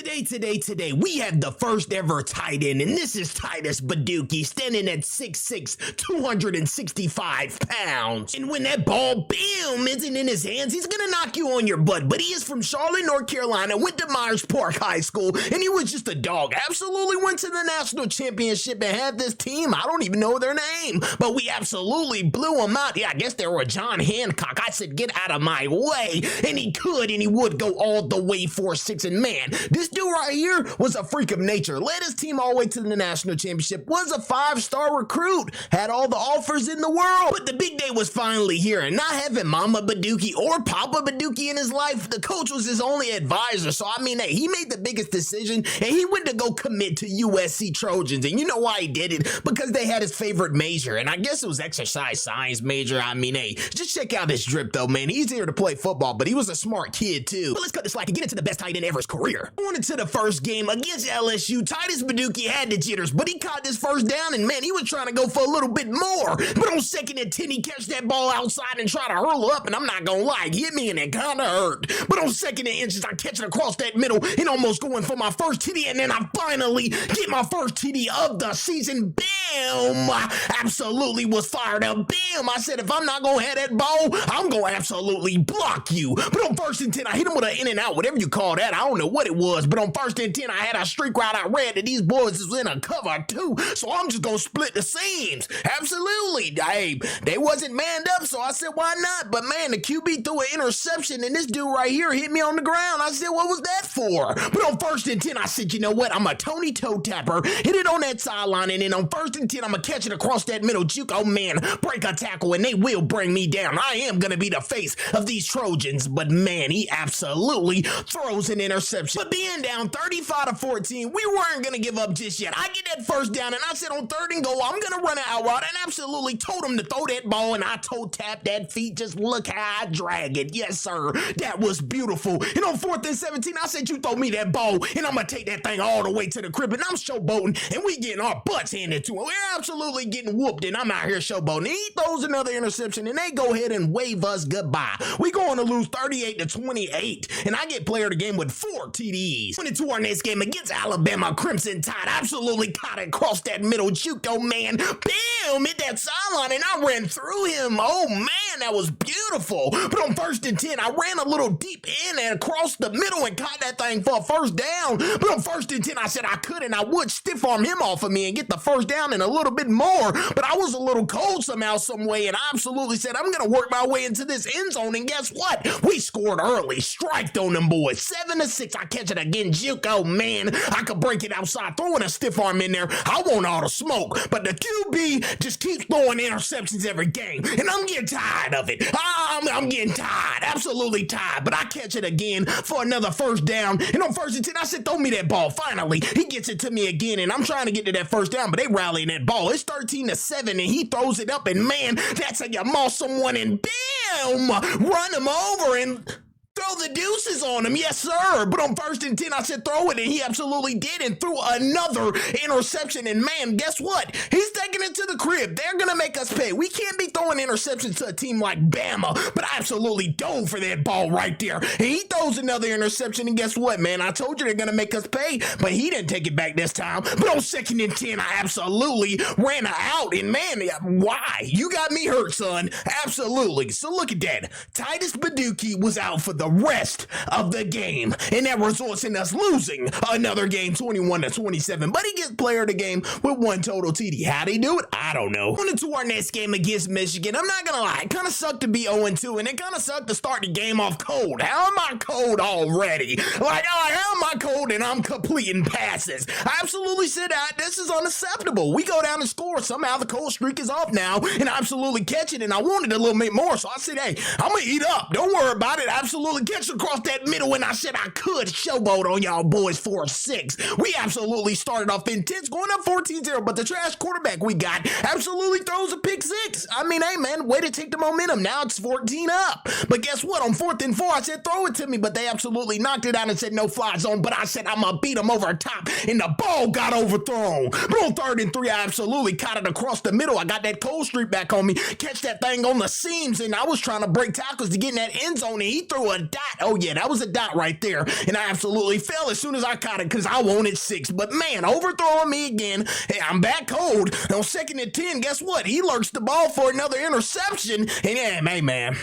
Today, we have the first ever tight end, and this is Titus Baduki, standing at 6'6", 265 pounds. And when that ball, bam, isn't in his hands, he's gonna knock you on your butt. But he is from Charlotte, North Carolina, went to Myers Park High School, and he was just a dog. Absolutely went to the national championship and had this team, I don't even know their name, but we absolutely blew him out. Yeah, I guess they were John Hancock. I said, get out of my way, and he could, and he would go all the way 4'6", and man, this dude right here was a freak of nature. Led his team all the way to the national championship, was a 5-star recruit, had all the offers in the world, but the big day was finally here, and not having Mama Baduki or Papa Baduki in his life, the coach was his only advisor, so I mean, hey, he made the biggest decision, and he went to go commit to USC Trojans, and you know why he did it? Because they had his favorite major, and I guess it was exercise science major. I mean, hey, just check out this drip though, man. He's here to play football, but he was a smart kid too. But let's cut this slack and get into the best tight end ever his career. Going into the first game against LSU, Titus Baduki had the jitters, but he caught this first down, and man, he was trying to go for a little bit more. But on 2nd and 10, he catch that ball outside and try to hurl up, and I'm not gonna lie, it hit me and it kinda hurt. But on 2nd and inches, I catch it across that middle and almost going for my first TD, and then I finally get my first TD of the season. Bam! Absolutely was fired up. Bam! I said, if I'm not gonna have that ball, I'm gonna absolutely block you. But on 1st and 10, I hit him with an in and out, whatever you call that. I don't know what it was, but on 1st and 10, I had a streak route. I read that these boys was in a cover too, so I'm just gonna split the seams. Absolutely. Hey, they wasn't manned up, so I said, why not? But man, the QB threw an interception, and this dude right here hit me on the ground. I said, what was that for? But on 1st and 10, I said, you know what? I'm a Tony toe tapper. Hit it on that sideline, and then on 1st and 10, I'm gonna catch it across that middle juke. Oh man, break a tackle, and they will bring me down. I am gonna be the face of these Trojans, but man, he absolutely throws an interception. But being down 35-14, we weren't gonna give up just yet. I get that first down, and I said on 3rd and goal, I'm gonna run an out route, and absolutely told him to throw that ball, and I toe tap that feet. Just look how I drag it. Yes, sir. That was beautiful. And on 4th and 17, I said, you throw me that ball, and I'm gonna take that thing all the way to the crib, and I'm showboating, and we getting our butts handed to him. We're absolutely getting whooped, and I'm out here showboating. He throws another interception, and they go ahead and wave us goodbye. We going to lose 38-28, and I get player of the game with 4 TDs. Went into our next game against Alabama, Crimson Tide absolutely caught it across that middle juke. Man, bam, hit that sideline, and I ran through him. Oh man, that was beautiful. But on 1st and 10, I ran a little deep in and across the middle and caught that thing for a first down. But on 1st and 10, I said I could, and I would stiff arm him off of me and get the first down and a little bit more. But I was a little cold somehow, some way, and I absolutely said I'm gonna work my way into this end zone. And guess what? We scored early, striked on them boys, 7-6. I catch it again, juke. Oh man, I could break it outside, throwing a stiff arm in there. I want all the smoke, but the QB just keeps throwing interceptions every game, and I'm getting tired of it. I'm getting tired, absolutely tired. But I catch it again for another first down, and on 1st and 10, I said, throw me that ball. Finally, he gets it to me again, and I'm trying to get to that first down, but they rallying that ball. It's 13-7, and he throws it up, and man, that's how you maul someone, and bam, run him over and throw the deuces on him. Yes, sir. But on 1st and 10, I said throw it, and he absolutely did, and threw another interception. And man, guess what? He's taking it to the crib. They're going to make us pay. We can't be throwing interceptions to a team like Bama, but I absolutely dove for that ball right there. And he throws another interception, and guess what, man? I told you they're going to make us pay, but he didn't take it back this time. But on 2nd and 10, I absolutely ran out, and man, why? You got me hurt, son. Absolutely. So look at that. Titus Baduki was out for the rest of the game, and that results in us losing another game 21-27, but he gets player of the game with 1 total TD. How'd he do it? I don't know. Going into our next game against Michigan, I'm not gonna lie, it kind of sucked to be 0-2, and it kind of sucked to start the game off cold. How am I cold already? Like, how am I cold and I'm completing passes? I absolutely said that this is unacceptable. We go down and score. Somehow the cold streak is off now, and I absolutely catch it, and I wanted a little bit more, so I said, hey, I'm gonna eat up. Don't worry about it. Absolutely catch across that middle, and I said I could showboat on y'all boys 4-6. We absolutely started off intense, going up 14-0, but the trash quarterback we got absolutely throws a pick 6. I mean, hey man, way to take the momentum. Now it's 14 up. But guess what? On 4th and 4, I said throw it to me, but they absolutely knocked it out and said no fly zone. But I said I'm gonna beat them over top, and the ball got overthrown. But on 3rd and 3, I absolutely caught it across the middle. I got that cold streak back on me, catch that thing on the seams, and I was trying to break tackles to get in that end zone, and he threw a dot. Oh yeah, that was a dot right there. And I absolutely fell as soon as I caught it because I wanted 6. But man, overthrowing me again. Hey, I'm back cold. On 2nd and 10, guess what? He lurks the ball for another interception. And yeah, hey man,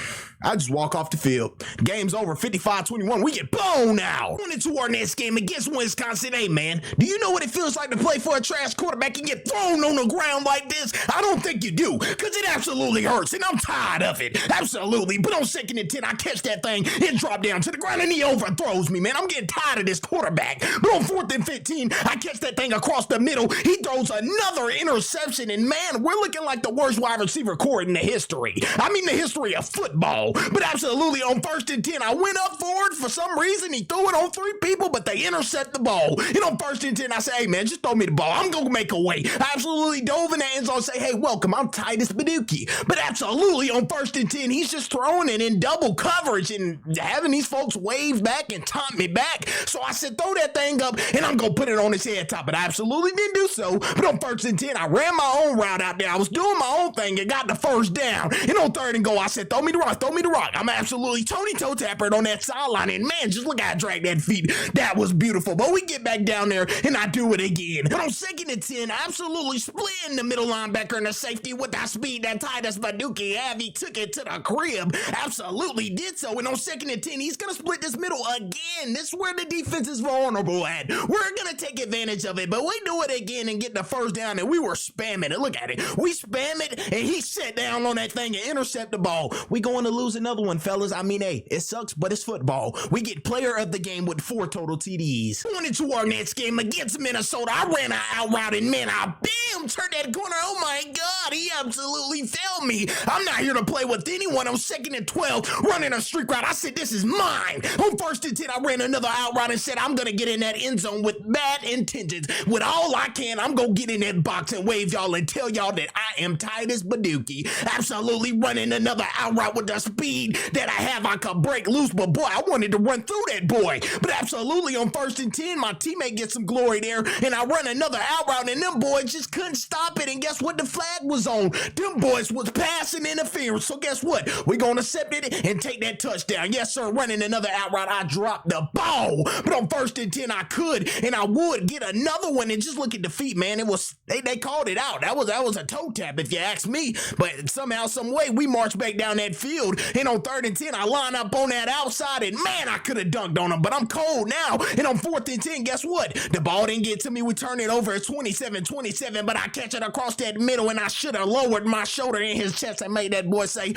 I just walk off the field. Game's over, 55-21. We get blown out. Going into our next game against Wisconsin. Hey, man, do you know what it feels like to play for a trash quarterback and get thrown on the ground like this? I don't think you do, because it absolutely hurts, and I'm tired of it. Absolutely. But on 2nd and 10, I catch that thing. It dropped down to the ground, and he overthrows me, man. I'm getting tired of this quarterback. But on 4th and 15, I catch that thing across the middle. He throws another interception, and man, we're looking like the worst wide receiver core in the history. I mean, the history of football. But absolutely, on 1st and 10, I went up for it. For some reason, he threw it on 3 people, but they intercept the ball. And on 1st and 10, I say, hey, man, just throw me the ball. I'm going to make a way. I absolutely dove in the end zone and say, hey, welcome, I'm Titus Baduki. But absolutely, on 1st and 10, he's just throwing it in double coverage and having these folks wave back and taunt me back. So I said, throw that thing up, and I'm going to put it on his head top. But I absolutely didn't do so. But on 1st and 10, I ran my own route out there. I was doing my own thing and got the 1st down. And on 3rd and goal, I said, throw me the rock, throw me the rock. I'm absolutely Tony toe tappered on that sideline, and man, just look how I drag that feet. That was beautiful. But we get back down there, and I do it again. But on 2nd and 10, absolutely splitting the middle linebacker and the safety with that speed that Titus Baduki have. He took it to the crib. Absolutely did so. And on 2nd and 10, he's gonna split this middle again. This is where the defense is vulnerable at. We're gonna take advantage of it, but we do it again and get the 1st down, and we were spamming it. Look at it. We spam it, and he sat down on that thing and intercept the ball. We going to lose another one, fellas. I mean, hey, it sucks, but it's football. We get player of the game with 4 total TDs. Going into our next game against Minnesota, I ran an out route, and man, I bam, turned that corner. Oh my God, he absolutely failed me. I'm not here to play with anyone. On 2nd and 12, running a streak route. I said, this is mine. On 1st and 10, I ran another out route and said, I'm going to get in that end zone with bad intentions. With all I can, I'm going to get in that box and wave y'all and tell y'all that I am Titus Baduki. Absolutely running another out route with the speed that I have. I could break loose, but boy, I wanted to run through that boy. But absolutely, on 1st and 10, my teammate gets some glory there, and I run another out route, and them boys just couldn't stop it. And guess what? The flag was on. Them boys was passing interference. So guess what? We're going to accept it and take that touchdown. Yes, sir. Running another out route, I dropped the ball. But on 1st and 10, I could, and I would get another one. And just look at the feet, man. It was they called it out. That was a toe tap, if you ask me. But somehow, some way, we marched back down that field. And on 3rd and 10, I line up on that outside, and man, I could have dunked on him. But I'm cold now. And on 4th and 10, guess what? The ball didn't get to me. We turn it over at 27-27, but I catch it across that middle, and I should have lowered my shoulder in his chest and made that boy say,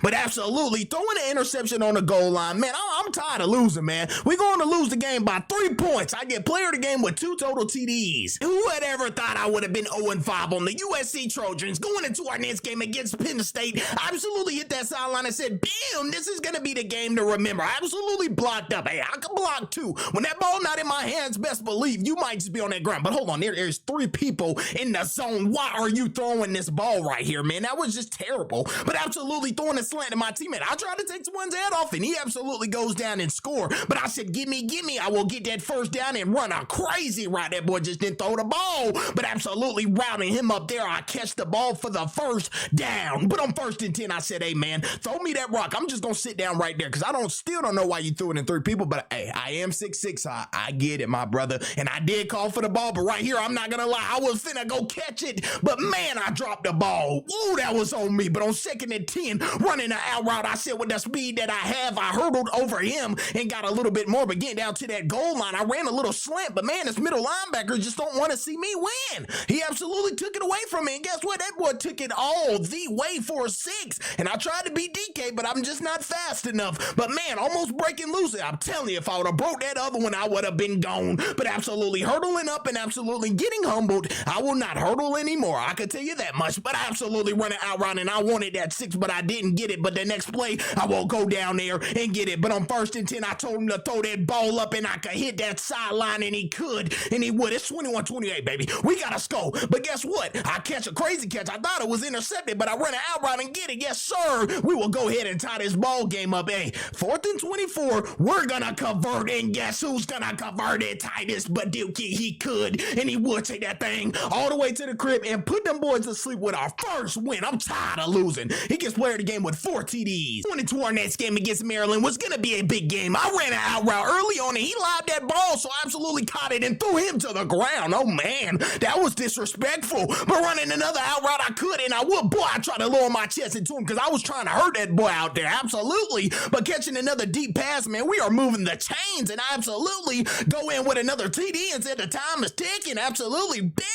but absolutely throwing an interception on the goal line, man, I'm tired of losing, man. We're going to lose the game by 3 points. I get player of the game with 2 total TDs. Who had ever thought I would have been 0-5 on the USC Trojans going into our next game against Penn State? I absolutely hit that sideline and said, bam, this is going to be the game to remember. I absolutely blocked up. Hey, I can block too. When that ball not in my hands, best believe you might just be on that ground. But hold on, there's 3 people in the zone. Why are you throwing this ball right here, man? That was just terrible. But absolutely throwing a slant to my teammate. I tried to take someone's head off, and he absolutely goes down and score. But I said, give me. I will get that 1st down and run a crazy route. That boy just didn't throw the ball. But absolutely routing him up there, I catch the ball for the 1st down. But on 1st and 10, I said, hey, man, throw me that rock. I'm just going to sit down right there because I still don't know why you threw it in 3 people. But hey, I am 6'6". I get it, my brother. And I did call for the ball. But right here, I'm not going to lie. I was finna go catch it. But man, I dropped the ball. Ooh, that was on me. But on 2nd and 10, running an out route, I said with the speed that I have, I hurdled over him and got a little bit more. But getting down to that goal line, I ran a little slant. But man, this middle linebacker just don't want to see me win. He absolutely took it away from me. And guess what? That boy took it all the way for a 6. And I tried to beat DK, but I'm just not fast enough. But man, almost breaking loose. I'm telling you, if I would have broke that other one, I would have been gone. But absolutely hurdling up and absolutely getting humbled. I will not hurdle anymore. I could tell you that much. But I absolutely run it out round, and I wanted that 6, but I didn't get it. But the next play, I will go down there and get it. But on 1st and 10, I told him to throw that ball up, and I could hit that sideline, and he could, and he would. It's 21-28, baby. We got to score. But guess what? I catch a crazy catch. I thought it was intercepted, but I run it out route and get it. Yes, sir. we will go ahead and tie this ball game up. Hey, 4th and 24, we're gonna convert, and guess who's gonna convert it? Titus Baduki. He could, and he would take that thing all the way to the crib and put them boys to sleep with our first win. I'm tired of losing. He gets player of the game with 4 TDs. Going into our next game against Maryland was gonna be a big game. I ran an out route early on, and he lobbed that ball, so I absolutely caught it and threw him to the ground. Oh man, that was disrespectful. But running another out route, I could, and I would. Boy, I tried to lower my chest into him because I was trying to hurt that boy out there. Absolutely. But catching another deep pass, man, we are moving the chains, and I absolutely go in with another TD and said the time is ticking. Absolutely. Bam!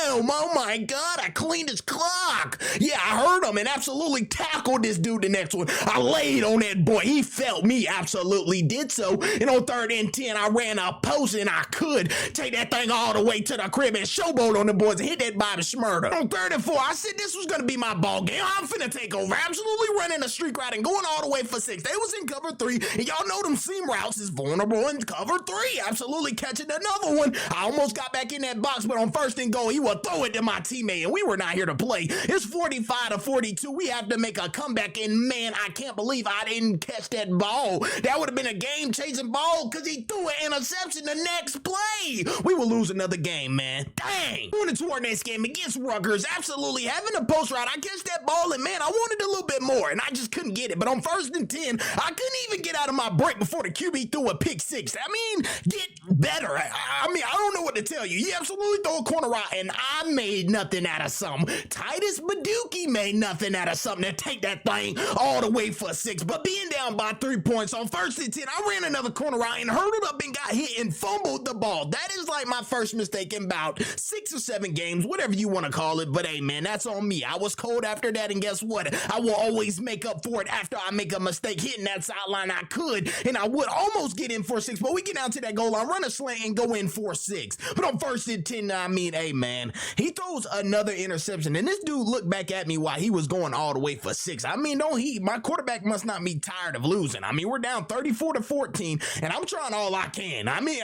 Oh my God, I cleaned his clock. Yeah, I heard him and absolutely tackled this dude the next one. I laid on that boy. He felt me. Absolutely did so. And on 3rd and 10, I ran a post, and I could take that thing all the way to the crib and showboat on the boys and hit that Bobby Schmurder. On 3rd and 4, I said this was going to be my ball game. I'm finna take over. Absolutely running a streak route and going all the way for 6. They was in cover 3, and y'all know them seam routes is vulnerable in cover 3. Absolutely catching another one. I almost got back in that box, but on 1st and goal, he will throw it to my teammate, and we were not here to play. It's 45-42. We have to make a comeback, and man, I can't believe I didn't catch that ball. That would have been a game-changing ball because he threw an interception the next play. We will lose another game, man. Dang. Going into our next game against Rutgers, absolutely having a post route. I catch that ball, and man, I wanted a little bit more, and I just couldn't get it. But on 1st and 10, I couldn't even get out of my break before the QB threw a pick 6. I mean, get better. I don't know what to tell you. He absolutely threw a corner route, and I made nothing out of something. Titus Baduki made nothing out of something to take that thing all the way for 6. But being down by 3 points on 1st and 10, I ran another corner route and hurdled up and got hit and fumbled the ball. That is like my first mistake in about 6 or 7 games, whatever you want to call it. But hey, man, that's on me. I was cold after that, and guess what? I will always make up for it after I make a mistake hitting that sideline. I could, and I would almost get in for 6, but we get down to that goal line, run a slant, and go in for 6. But on 1st and 10, I mean, hey, man, he throws another interception, and this dude looked back at me while he was going all the way for 6. I mean, my quarterback must not be tired of losing. I mean, we're down 34-14, and I'm trying all I can. I mean,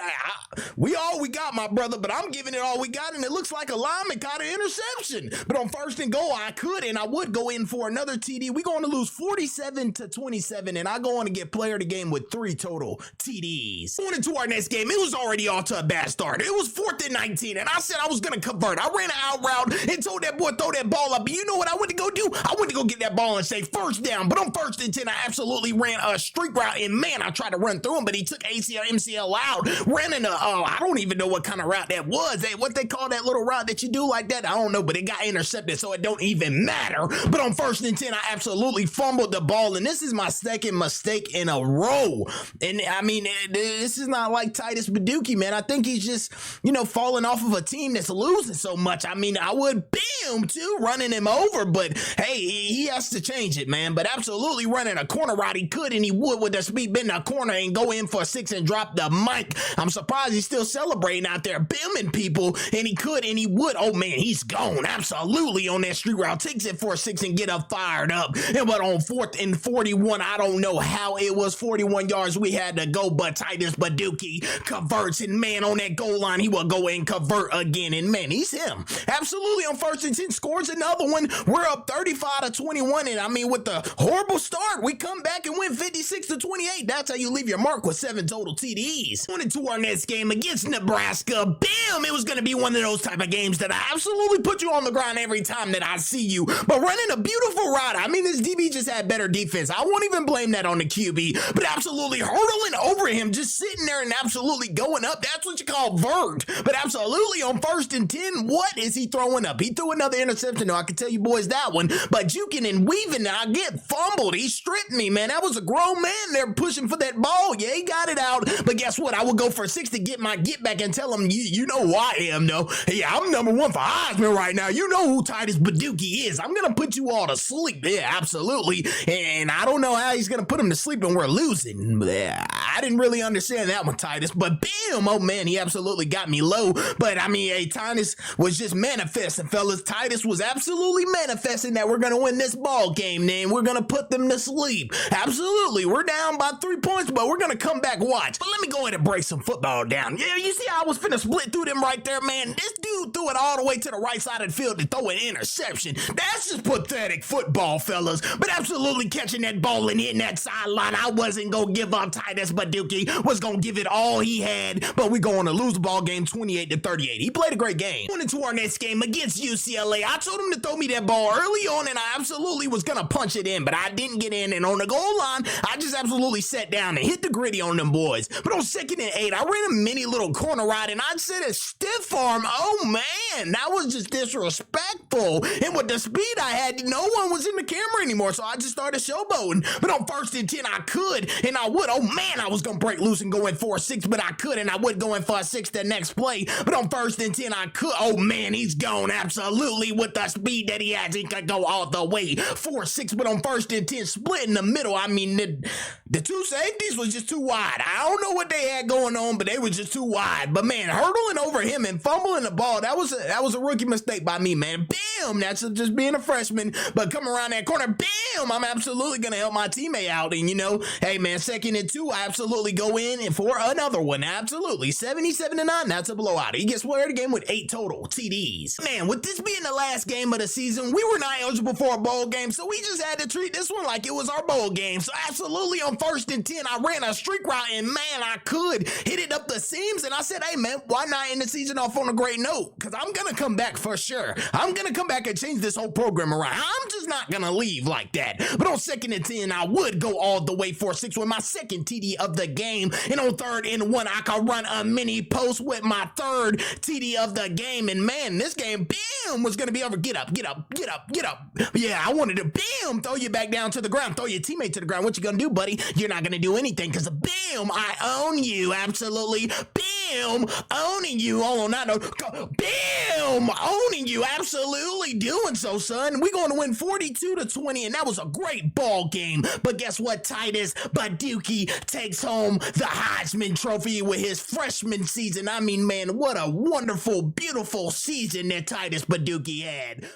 we all we got, my brother, but I'm giving it all we got, and it looks like a lineman caught an interception. But on 1st and goal, I could, and I would go in for another TD. We're going to lose 47-27, and I go on to get player of the game with 3 total TDs. Going into our next game, it was already off to a bad start. It was 4th and 19, and I said I was going to convert. I ran an out route and told that boy throw that ball up. But you know what I went to go do? I went to go get that ball and say 1st down. But on 1st and 10, I absolutely ran a streak route, and man, I tried to run through him, but he took ACL, MCL out, ran in I don't even know what kind of route that was. Hey, what they call that little route that you do like that? I don't know, but it got intercepted, so it don't even matter. But on 1st and 10, I absolutely fumbled the ball, and this is my 2nd mistake in a row. And I mean, this is not like Titus Baduki, man. I think he's just, falling off of a team that's losing so much. I mean, I would bam too, running him over, but hey, he has to change it, man. But absolutely running a corner route, he could, and he would with the speed bend a corner and go in for 6 and drop the mic. I'm surprised he's still celebrating out there, bimming people, and he could, and he would. Oh man, he's gone absolutely on that street route, takes it for 6 and get up fired up. And but on 4th and 41, I don't know how it was 41 yards we had to go, but Titus Baduki converts, and man, on that goal line, he will go and convert again, and man, he's him. Absolutely on 1st and 10, scores another one. We're up 35-21, and I mean, with the horrible start, we come back and win 56-28. That's how you leave your mark with 7 total TDs. Went into our next game against Nebraska. Bam! It was going to be one of those type of games that I absolutely put you on the ground every time that I see you. But running a beautiful route. I mean, this DB just had better defense. I won't even blame that on the QB, but absolutely hurdling over him, just sitting there and absolutely going up. That's what you call vert. But absolutely on 1st and 10, what is he throwing up? He threw another interception. No, I can tell you boys that one. But juking and weaving, I get fumbled. He stripped me, man. That was a grown man there pushing for that ball. Yeah, he got it out. But guess what? I will go for 6 to get my get back and tell him, you know who I am, though. Yeah, I'm number 1 for Heisman right now. You know who Titus Baduki is. I'm going to put you all to sleep. Yeah, absolutely. And I don't know how he's going to put him to sleep and we're losing. I didn't really understand that one, Titus. But bam, oh man, he absolutely got me low. But I mean, hey, Titus was just manifesting, fellas. Titus was absolutely manifesting that we're going to win this ball game, man. We're going to put them to sleep. Absolutely. We're down by 3 points, but we're going to come back, watch. But let me go ahead and break some football down. Yeah, you see how I was finna split through them right there, man? This dude dude threw it all the way to the right side of the field to throw an interception. That's just pathetic football, fellas. But absolutely catching that ball and hitting that sideline, I wasn't going to give up. Titus Baduki was going to give it all he had, but we're going to lose the ball game 28-38. He played a great game. Went into our next game against UCLA. I told him to throw me that ball early on, and I absolutely was going to punch it in, but I didn't get in. And on the goal line, I just absolutely sat down and hit the gritty on them boys. But on 2nd and 8, I ran a mini little corner ride, and I said a stiff arm. Oh, man, that was just disrespectful. And with the speed I had, no one was in the camera anymore, so I just started showboating. But on 1st and 10, I could, and I would. Oh, man, I was going to break loose and go in for a 6, but I could, and I would go in for a 6 the next play. But on 1st and 10, I could. Oh, man, he's gone absolutely with the speed that he has. He could go all the way 4-6, but on 1st and 10, split in the middle. I mean, the two safeties was just too wide. I don't know what they had going on, but they was just too wide. But, man, hurdling over him and fumbling the ball, that was a rookie mistake by me, man. Bam! That's just being a freshman, but come around that corner, bam! I'm absolutely going to help my teammate out. And, you know, hey, man, 2nd and 2, I absolutely go in and for another one. Absolutely. 77-9, that's a blowout. He gets player of the game with 8 total TDs. Man, with this being the last game of the season, we were not eligible for a bowl game, so we just had to treat this one like it was our bowl game. So absolutely on 1st and 10, I ran a streak route, and man, I could hit it up the seams, and I said, hey, man, why not end the season off on a great note? Because I'm going to come back for sure. I'm going to come back and change this whole program around. I'm just not going to leave like that. But on 2nd and 10, I would go all the way for 6 with my 2nd TD of the game, and on 3rd and 1, I could run a mini post with my 3rd TD of the game, and man, this game, bam, was going to be over. Get up, get up, get up, get up. Yeah, I wanted to, bam, throw you back down to the ground, throw your teammate to the ground. What you going to do, buddy? You're not going to do anything because, bam, I own you, absolutely. Bam, owning you. Oh, not no. Bam, owning you, absolutely doing so, son. We're going to win 42-20, and that was a great ball game. But guess what? Titus Baduki takes home the Heisman Trophy with his freshman season. I mean, man, what a wonderful, beautiful season that Titus Baduki had.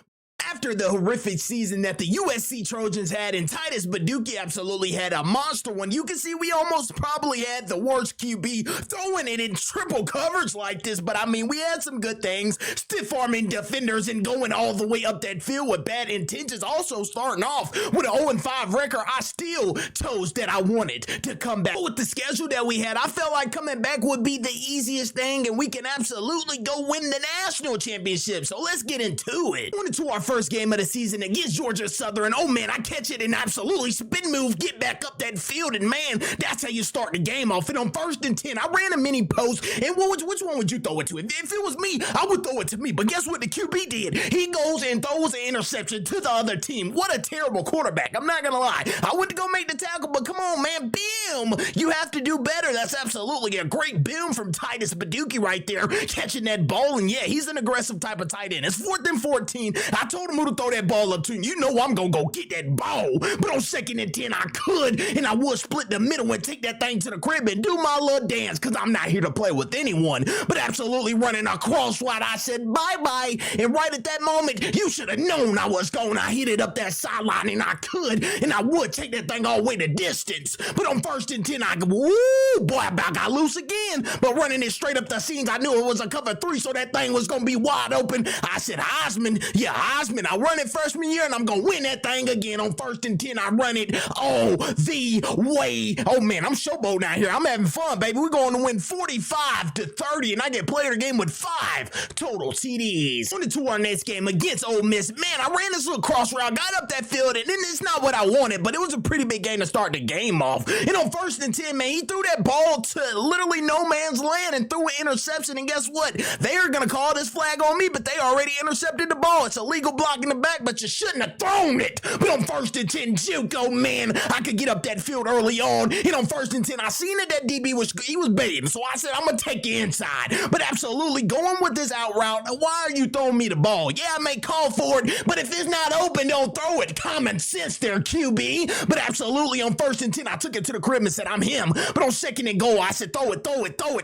After the horrific season that the USC Trojans had, and Titus Baduki absolutely had a monster one, you can see we almost probably had the worst QB throwing it in triple coverage like this, but I mean, we had some good things, stiff-arming defenders and going all the way up that field with bad intentions. Also starting off with an 0-5 record, I still chose that I wanted to come back. But with the schedule that we had, I felt like coming back would be the easiest thing, and we can absolutely go win the national championship. So let's get into it. Went into our first game of the season against Georgia Southern. Oh man, I catch it and absolutely spin move, get back up that field, and man, that's how you start the game off. And on 1st and 10, I ran a mini post, and which one would you throw it to? If it was me, I would throw it to me. But guess what the QB did? He goes and throws an interception to the other team. What a terrible quarterback. I'm not gonna lie. I went to go make the tackle, but come on, man, boom! You have to do better. That's absolutely a great boom from Titus Baduki right there, catching that ball, and yeah, he's an aggressive type of tight end. It's 4th and 14. I told him who to throw that ball up to, and you know I'm gonna go get that ball. But on 2nd and 10, I could, and I would split the middle and take that thing to the crib and do my little dance, because I'm not here to play with anyone. But absolutely running a cross route, I said bye-bye, and right at that moment, you should have known I was going. I hit it up that sideline, and I could, and I would take that thing all the way to distance. But on 1st and 10, I go, woo, boy, I about got loose again. But running it straight up the seams, I knew it was a cover 3, so that thing was gonna be wide open. I said, Heisman, yeah, Heisman. I run it freshman year, and I'm gonna win that thing again. On 1st and 10, I run it all the way. Oh man, I'm showboating out here. I'm having fun, baby. We're going to win 45-30, and I get player of the game with 5 total TDs. On to our next game against Ole Miss. Man, I ran this little cross route, got up that field, and then it's not what I wanted, but it was a pretty big game to start the game off. And on 1st and 10, man, he threw that ball to literally no man's land and threw an interception, and guess what? They are gonna call this flag on me, but they already intercepted the ball. It's illegal blocking the back, but you shouldn't have thrown it. But on 1st and 10, JUCO, man, I could get up that field early on, and on 1st and 10, I seen that DB was baiting, so I said, I'm gonna take you inside. But absolutely going with this out route, why are you throwing me the ball? Yeah, I may call for it, but if it's not open, don't throw it. Common sense there, QB. But absolutely on 1st and 10, I took it to the crib and said, I'm him. But on 2nd and goal, I said, throw it.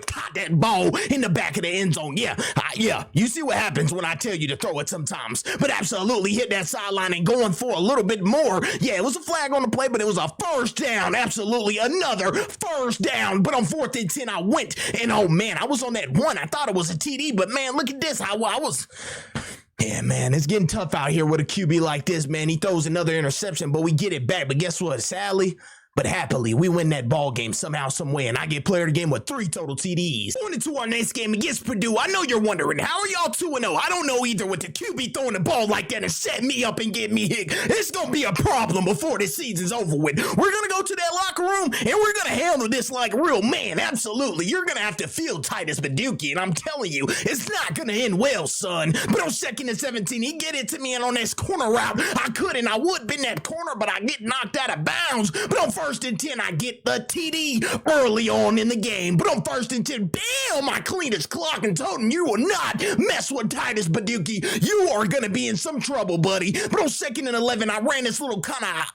Caught that ball in the back of the end zone. Yeah, you see what happens when I tell you to throw it sometimes. But absolutely absolutely hit that sideline and going for a little bit more. Yeah, it was a flag on the play, but it was a first down. Absolutely another first down. But on 4th and 10, I went, and oh man, I was on that one. I thought it was a TD, but man, look at this. I was... Yeah, man, it's getting tough out here with a QB like this, man. He throws another interception, but we get it back. But guess what? Sadly, but happily, we win that ball game somehow, some way, and I get player of the game with 3 total TDs. Going into our next game against Purdue, I know you're wondering, how are y'all 2-0? I don't know either with the QB throwing the ball like that and set me up and get me hit. It's going to be a problem before this season's over with. We're going to go to that locker room, and we're going to handle this like real man. Absolutely. You're going to have to feel Titus Baduki, and I'm telling you, it's not going to end well, son. But on 2nd and 17, he get it to me, and on this corner route, I could, and I would been that corner, but I get knocked out of bounds. But on 1st and 10, I get the TD early on in the game. But on 1st and 10, bam, I clean his clock and told him, you will not mess with Titus Baduki. You are going to be in some trouble, buddy. But on 2nd and 11, I ran this little kind of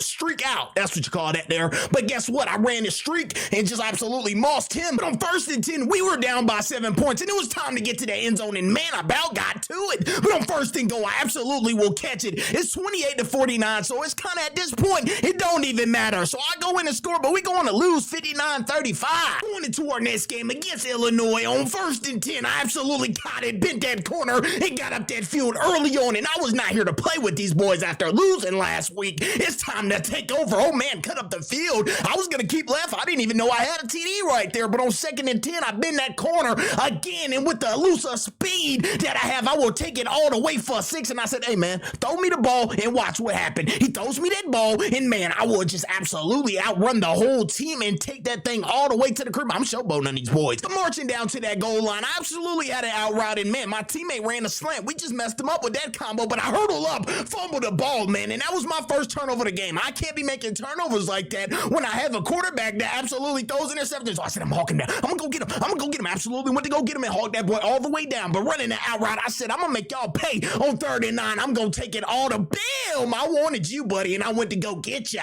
streak out. That's what you call that there. But guess what? I ran a streak and just absolutely mossed him. But on 1st and 10, we were down by 7 points, and it was time to get to the end zone, and man, I about got to it. But on 1st and goal, I absolutely will catch it. It's 28-49, so it's kind of at this point, it don't even matter. So I go in and score, but we going to lose 59-35. Going into our next game against Illinois on 1st and 10, I absolutely caught it, bent that corner, and got up that field early on, and I was not here to play with these boys after losing last week. It's time to take over. Oh man, cut up the field. I was going to keep left. I didn't even know I had a TD right there, but on 2nd and 10, I bend that corner again, and with the elusive speed that I have, I will take it all the way for a 6, and I said, hey man, throw me the ball and watch what happened. He throws me that ball, and man, I will just absolutely outrun the whole team and take that thing all the way to the crib. I'm showboating these boys. I'm marching down to that goal line. I absolutely had an out route, and man, my teammate ran a slant. We just messed him up with that combo, but I hurdled up, fumbled the ball, man, and that was my first turnover of the game. I can't be making turnovers like that when I have a quarterback that absolutely throws interceptions. So I said, I'm hawking down. I'm gonna go get him. I'm gonna go get him. Absolutely went to go get him and hawk that boy all the way down. But running the out route, I said, I'm gonna make y'all pay on 3rd and 9. I'm gonna take it all to bam. I wanted you, buddy, and I went to go get you.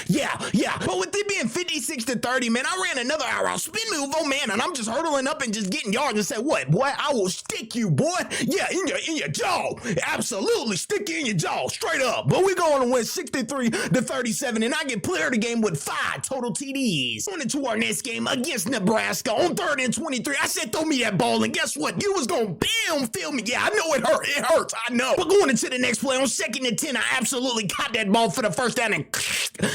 yeah. But with it being 56-30, man, I ran another out route. Spin move, oh man, and I'm just hurdling up and just getting yards and said, what, boy? I will stick you, boy. Yeah, in your jaw. Absolutely, stick you in your jaw, straight up. But we're going to win 63-37, and I get player of the game with 5 total TDs. Going into our next game against Nebraska on 3rd and 23, I said, throw me that ball, and guess what? You was going to bam, feel me. Yeah, I know it hurt. It hurts, I know. But going into the next play on 2nd and 10, I absolutely caught that ball for the first down, and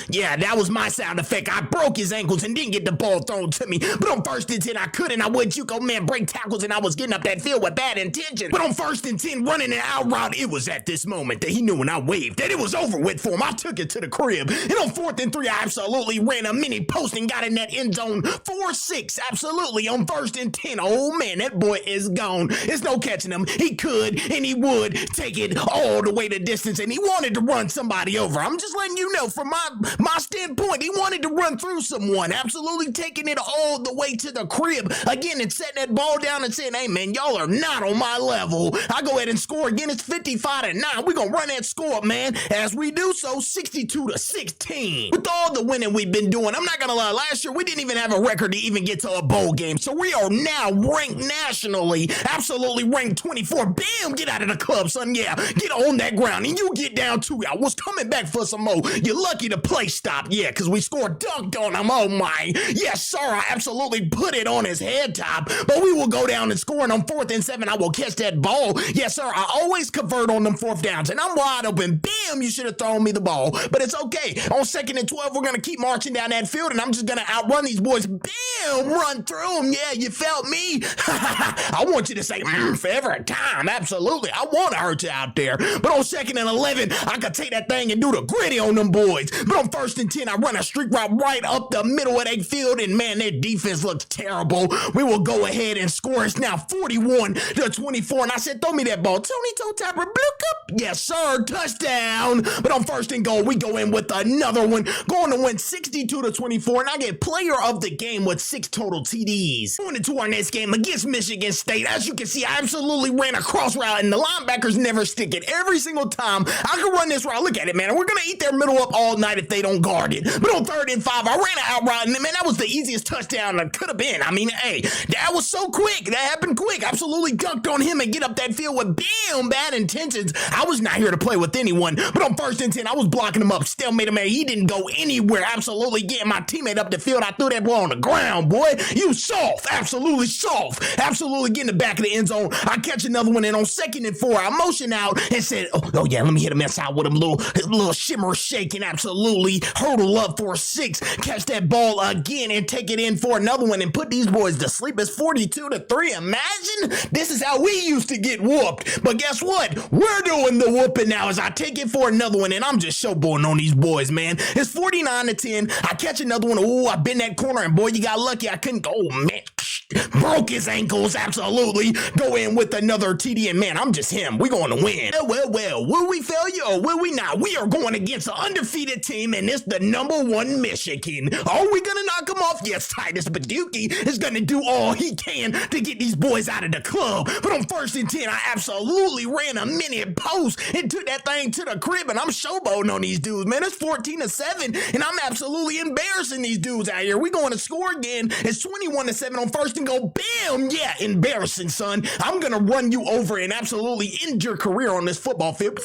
yeah, that was my sound effect. I broke his ankles and didn't get the ball thrown to me. But on 1st and 10, I couldn't. I would JUCO man break tackles, and I was getting up that field with bad intention. But on 1st and 10, running an out route, it was at this moment that he knew when I waved that it was over with for him. I took it to the crib. And on 4th and 3, I absolutely ran a mini post and got in that end zone 4-6. Absolutely on 1st and 10. Oh man, that boy is gone. There's no catching him. He could and he would take it all the way the distance, and he wanted to run somebody over. I'm just letting you know from my standpoint, he wanted to run through someone. Absolutely taking it all the way to the crib again and setting that ball down and saying, hey man, y'all are not on my level. I go ahead and score again. It's 55-9. We're gonna run that score up, man. As we do so, 62-16. With all the winning we've been doing, I'm not gonna lie, last year we didn't even have a record to even get to a bowl game. So we are now ranked nationally, absolutely ranked 24. Bam, get out of the club, son. Yeah, get on that ground and you get down to it. I was coming back for some more. You're lucky the play stopped, yeah, because we scored dunked on him. Oh my. Yes, sir, I absolutely put it on his head top. But we will go down and score, and on 4th and 7, I will catch that ball. Yes, sir, I always convert on them 4th downs, and I'm wide open. Bam, you should have thrown me the ball. But it's okay. On 2nd and 12, we're going to keep marching down that field, and I'm just going to outrun these boys. Bam, run through them. Yeah, you felt me? I want you to say, for every time. Absolutely. I want to hurt you out there. But on 2nd and 11, I could take that thing and do the gritty on them boys. But on 1st and 10, I run a streak route right up the middle of that field, and man, their defense looks terrible. We will go ahead and score. It's now 41-24, and I said, throw me that ball. Tony Toe Tapper, bloop up. Yes, sir, touchdown. But on 1st and goal, we go in with another one, going to win 62-24, and I get player of the game with 6 total TDs. Going into our next game against Michigan State, as you can see, I absolutely ran a cross route, and the linebackers never stick it. Every single time I can run this route, look at it, man, we're going to eat their middle up all night if they don't guard it. But on 3rd and 5, I ran an out route, and man, that was the easiest touchdown that could have been. I mean, hey, that was so quick. That happened quick. Absolutely dunked on him and get up that field with bad intentions. I was not here to play with anyone, but on 1st and 10, I was blocking him up. Still made him man. He didn't go anywhere. Absolutely getting my teammate up the field. I threw that ball on the ground, boy. You soft. Absolutely soft. Absolutely getting the back of the end zone. I catch another one, and on 2nd and 4, I motion out and said, oh yeah, let me hit him inside with him. Little shimmer shaking. Absolutely hurdle up for a 6. Catch that ball again and take it in for another one and put these boys to sleep. It's 42-3. Imagine this is how we used to get whooped. But guess what? We're doing the whooping now as I take it for another one, and I'm just showboating on these boys, man. It's 49-10. I catch another one. Oh, I bend that corner, and boy, you got lucky. I couldn't go. Oh, man. Broke his ankles, absolutely. Go in with another TD, and man, I'm just him. We're going to win. Well, will we fail you or will we not? We are going against an undefeated team, and it's the #1 Michigan. Are we going to knock them off? Yes, Titus Baduki is going to do all he can to get these boys out of the club. But on 1st and 10, I absolutely ran a minute post and took that thing to the crib, and I'm showboating on these dudes, man. It's 14-7, and I'm absolutely embarrassing these dudes out here. We're going to score again. It's 21-7 on 1st and go. Bam! Yeah, embarrassing, son. I'm going to run you over and absolutely end your career on this football field.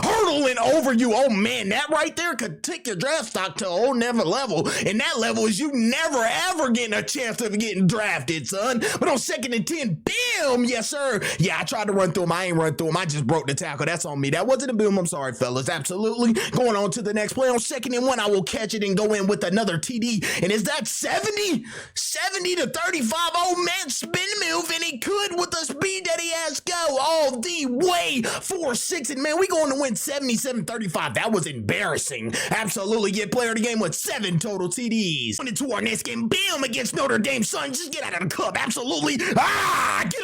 Hurdling over you. Oh, man, that right there could take your draft stock to a whole never level. And that level is you never, ever getting a chance of getting drafted, son. But on 2nd and 10, bam! Yes, sir. Yeah, I tried to run through him. I ain't run through him. I just broke the tackle. That's on me. That wasn't a boom. I'm sorry, fellas. Absolutely. Going on to the next play. On 2nd and 1, I will catch it and go in with another TD. And is that 70? 70-35. Oh, man, spin move, and he could with the speed that he has go all the way 4-6. And, man, we going to win 77-35. That was embarrassing. Absolutely get player of the game with 7 total TDs. Went into our next game. Bam! Against Notre Dame, son. Just get out of the club. Absolutely. Get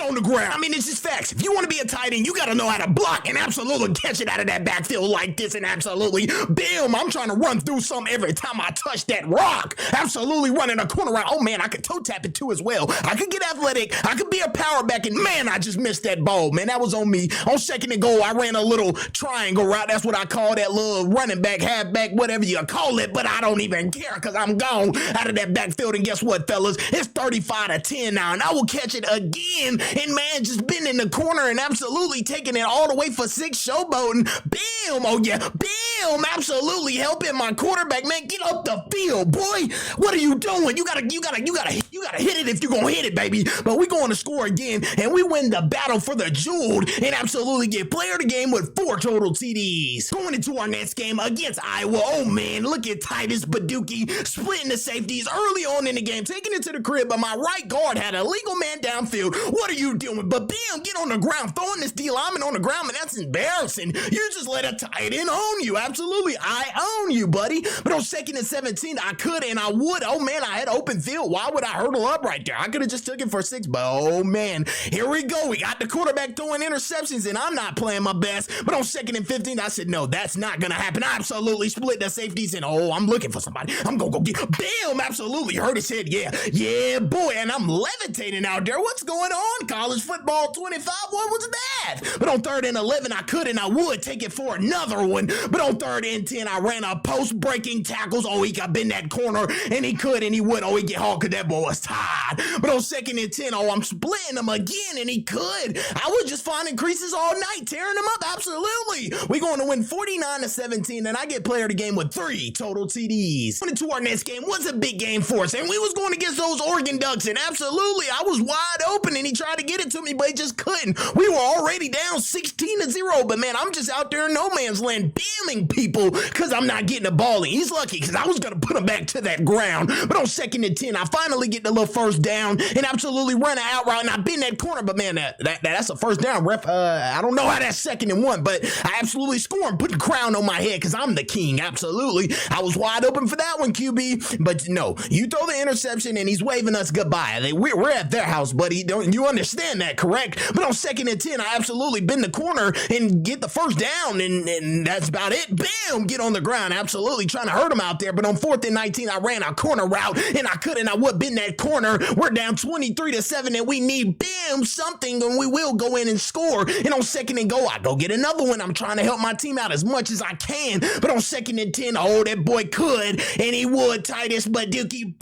on the ground. I mean, it's just facts. If you want to be a tight end, you got to know how to block and absolutely catch it out of that backfield like this. And absolutely, bam! I'm trying to run through something every time I touch that rock. Absolutely running a corner route. Oh, man, I could toe tap it too as well. I could get athletic. I could be a power back, and man, I just missed that ball. Man, that was on me. On 2nd and goal, I ran a little triangle route. That's what I call that little running back, halfback, whatever you call it, but I don't even care because I'm gone out of that backfield. And guess what, fellas? It's 35-10 now, and I will catch it again. And man, just been in the corner and absolutely taking it all the way for 6, showboating. Bam! Oh yeah, bam! Absolutely helping my quarterback, man. Get up the field, boy. What are you doing? You gotta hit it if you're gonna hit it, baby. But we're going to score again, and we win the battle for the jeweled and absolutely get player of the game with 4 total TDs. Going into our next game against Iowa. Oh man, look at Titus Baduki splitting the safeties early on in the game, taking it to the crib, but my right guard had a legal man downfield. What are you doing? But bam, get on the ground, throwing this D lineman on the ground, man, that's embarrassing. You just let a tight end own you. Absolutely, I own you, buddy. But on 2nd and 17, I could and I would. Oh man, I had open field. Why would I hurdle up right there? I could have just took it for 6, but oh man, here we go. We got the quarterback throwing interceptions, and I'm not playing my best. But on 2nd and 15, I said, no, that's not gonna happen. I absolutely split the safeties, and oh, I'm looking for somebody. I'm gonna go get, bam, absolutely hurt his head. Yeah, boy, and I'm levitating out there. What's going on? College football 25, what was that? But on 3rd and 11, I could and I would take it for another one. But on 3rd and 10, I ran a post-breaking tackles. Oh, he got bend that corner, and he could and he would. Oh, he get hauled because that boy was tired. But on 2nd and 10, oh, I'm splitting him again, and he could. I was just finding creases all night, tearing them up. Absolutely. We're going to win 49-17, and I get player of the game with 3 total TDs. Going into our next game was a big game for us, and we was going against those Oregon Ducks, and absolutely, I was wide open, and he tried to get it to me, but he just couldn't. We were already down 16-0, but man, I'm just out there in no man's land bamming people because I'm not getting the ball, and he's lucky because I was going to put him back to that ground. But on 2nd and 10, I finally get the little first down and absolutely run an out route, and I bend that corner, but man, that's a first down, ref. I don't know how that's 2nd and 1, but I absolutely score and put the crown on my head because I'm the king. Absolutely. I was wide open for that one, QB, but no, you throw the interception and he's waving us goodbye. We're at their house, buddy. Don't you understand that, correct? But on 2nd and 10, I absolutely bend the corner and get the first down, and that's about it. Bam! Get on the ground. Absolutely trying to hurt him out there. But on 4th and 19, I ran a corner route, and I could and I would bend that that corner. We're down 23-7 and we need something, and we will go in and score. And on 2nd and goal, I go get another one. I'm trying to help my team out as much as I can, but on 2nd and 10, oh, that boy could, and he would. Titus Baduki,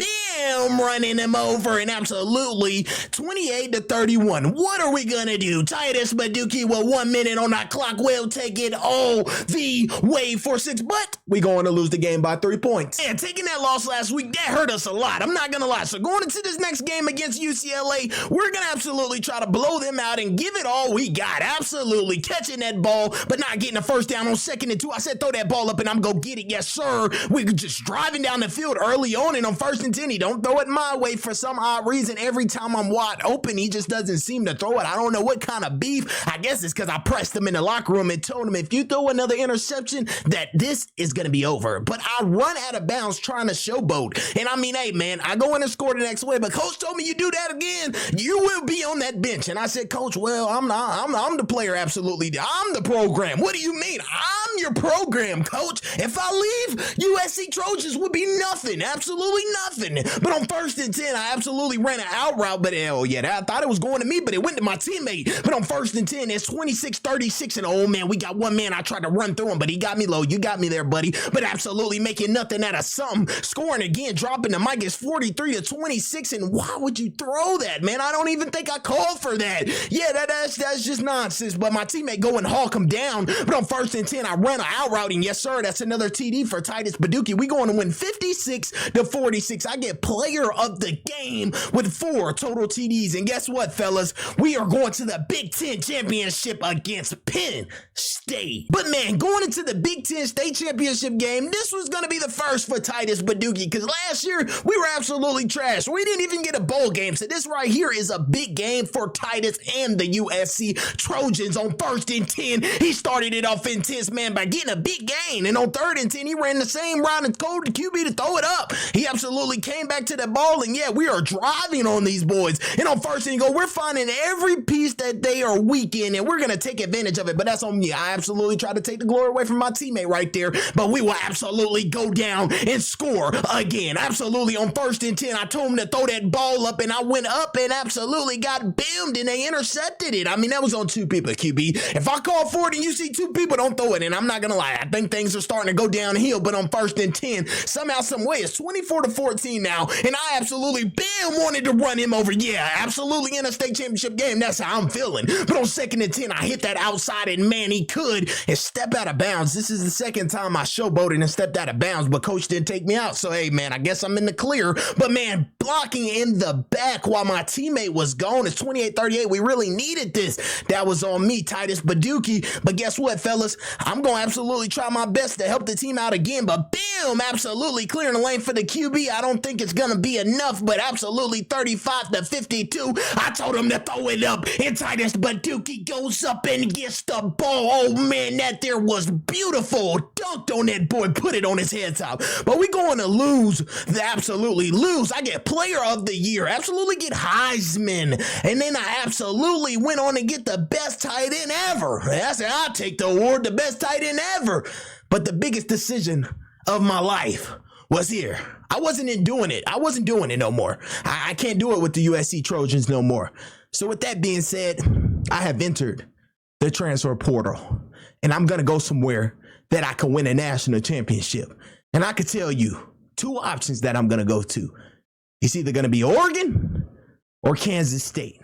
running him over, and absolutely 28-31. What are we gonna do? Titus Baduki with 1 minute on that clock will take it all the way for 6, but we going to lose the game by 3 points. And taking that loss last week, that hurt us a lot. I'm not gonna lie. So going into this next game against UCLA, we're gonna absolutely try to blow them out and give it all we got. Absolutely catching that ball, but not getting a first down on 2nd and 2. I said throw that ball up and I'm gonna get it. Yes, sir. We're just driving down the field early on, and on 1st and 10, he don't throw it my way for some odd reason. Every time I'm wide open, he just doesn't seem to throw it. I don't know what kind of beef. I guess it's because I pressed him in the locker room and told him, if you throw another interception, that this is going to be over. But I run out of bounds trying to showboat. And I mean, hey, man, I go in and score the next way, but coach told me you do that again, you will be on that bench. And I said, coach, well, I'm the player, absolutely. I'm the program. What do you mean? I'm your program, coach. If I leave, USC Trojans would be nothing, absolutely nothing. But on 1st and 10, I absolutely ran an out route, but hell yeah, I thought it was going to me, but it went to my teammate. But on 1st and 10, it's 26-36, and oh man, we got one man. I tried to run through him, but he got me low. You got me there, buddy. But absolutely making nothing out of something. Scoring again, dropping the mic is 43-26, and why would you throw that, man? I don't even think I called for that. Yeah, that's just nonsense. But my teammate go and hawk him down. But on 1st and 10, I ran an out route, and yes, sir, that's another TD for Titus Baduki. We going to win 56-46. I get player of the game with 4 total TDs. And guess what, fellas? We are going to the Big Ten Championship against Penn State. But man, going into the Big Ten State Championship game, this was going to be the first for Titus Baduki, because last year we were absolutely trash. We didn't even get a bowl game. So this right here is a big game for Titus and the USC Trojans. On 1st and 10, he started it off intense, man, by getting a big gain. And on 3rd and 10, he ran the same route and told the QB to throw it up. He absolutely came back to the ball, and yeah, we are driving on these boys. And on 1st and goal, we're finding every piece that they are weak in, and we're going to take advantage of it. But that's on me. I absolutely tried to take the glory away from my teammate right there, but we will absolutely go down and score again. Absolutely on 1st and 10, I told him to throw that ball up, and I went up and absolutely got boomed, and they intercepted it. I mean, that was on 2 people, QB. If I call for it and you see 2 people, don't throw it. And I'm not going to lie, I think things are starting to go downhill. But on 1st and 10, somehow, some way, it's 24-14 now, and I absolutely wanted to run him over. Yeah, absolutely in a state championship game. That's how I'm feeling. But on 2nd and 10, I hit that outside, and man, he could and step out of bounds. This is the 2nd time I showboated and stepped out of bounds, but coach didn't take me out. So hey, man, I guess I'm in the clear. But man, blocking in the back while my teammate was gone. It's 28-38. We really needed this. That was on me, Titus Baduki. But guess what, fellas? I'm going to absolutely try my best to help the team out again. But bam, absolutely clearing the lane for the QB. I don't think it's going to be enough, but absolutely 35-52. I told him to throw it up, and Titus Baduki goes up and gets the ball. Oh man, that there was beautiful. Dunked on that boy, put it on his head top. But we going to lose. Absolutely lose. I get player of the year. Absolutely get Heisman. And then I absolutely went on to get the best tight end ever. I said, I'll take the award, the best tight end ever. But the biggest decision of my life was here. I wasn't doing it. I wasn't doing it no more. I can't do it with the USC Trojans no more. So with that being said, I have entered the transfer portal, and I'm going to go somewhere that I can win a national championship. And I could tell you 2 options that I'm going to go to. It's either going to be Oregon or Kansas State.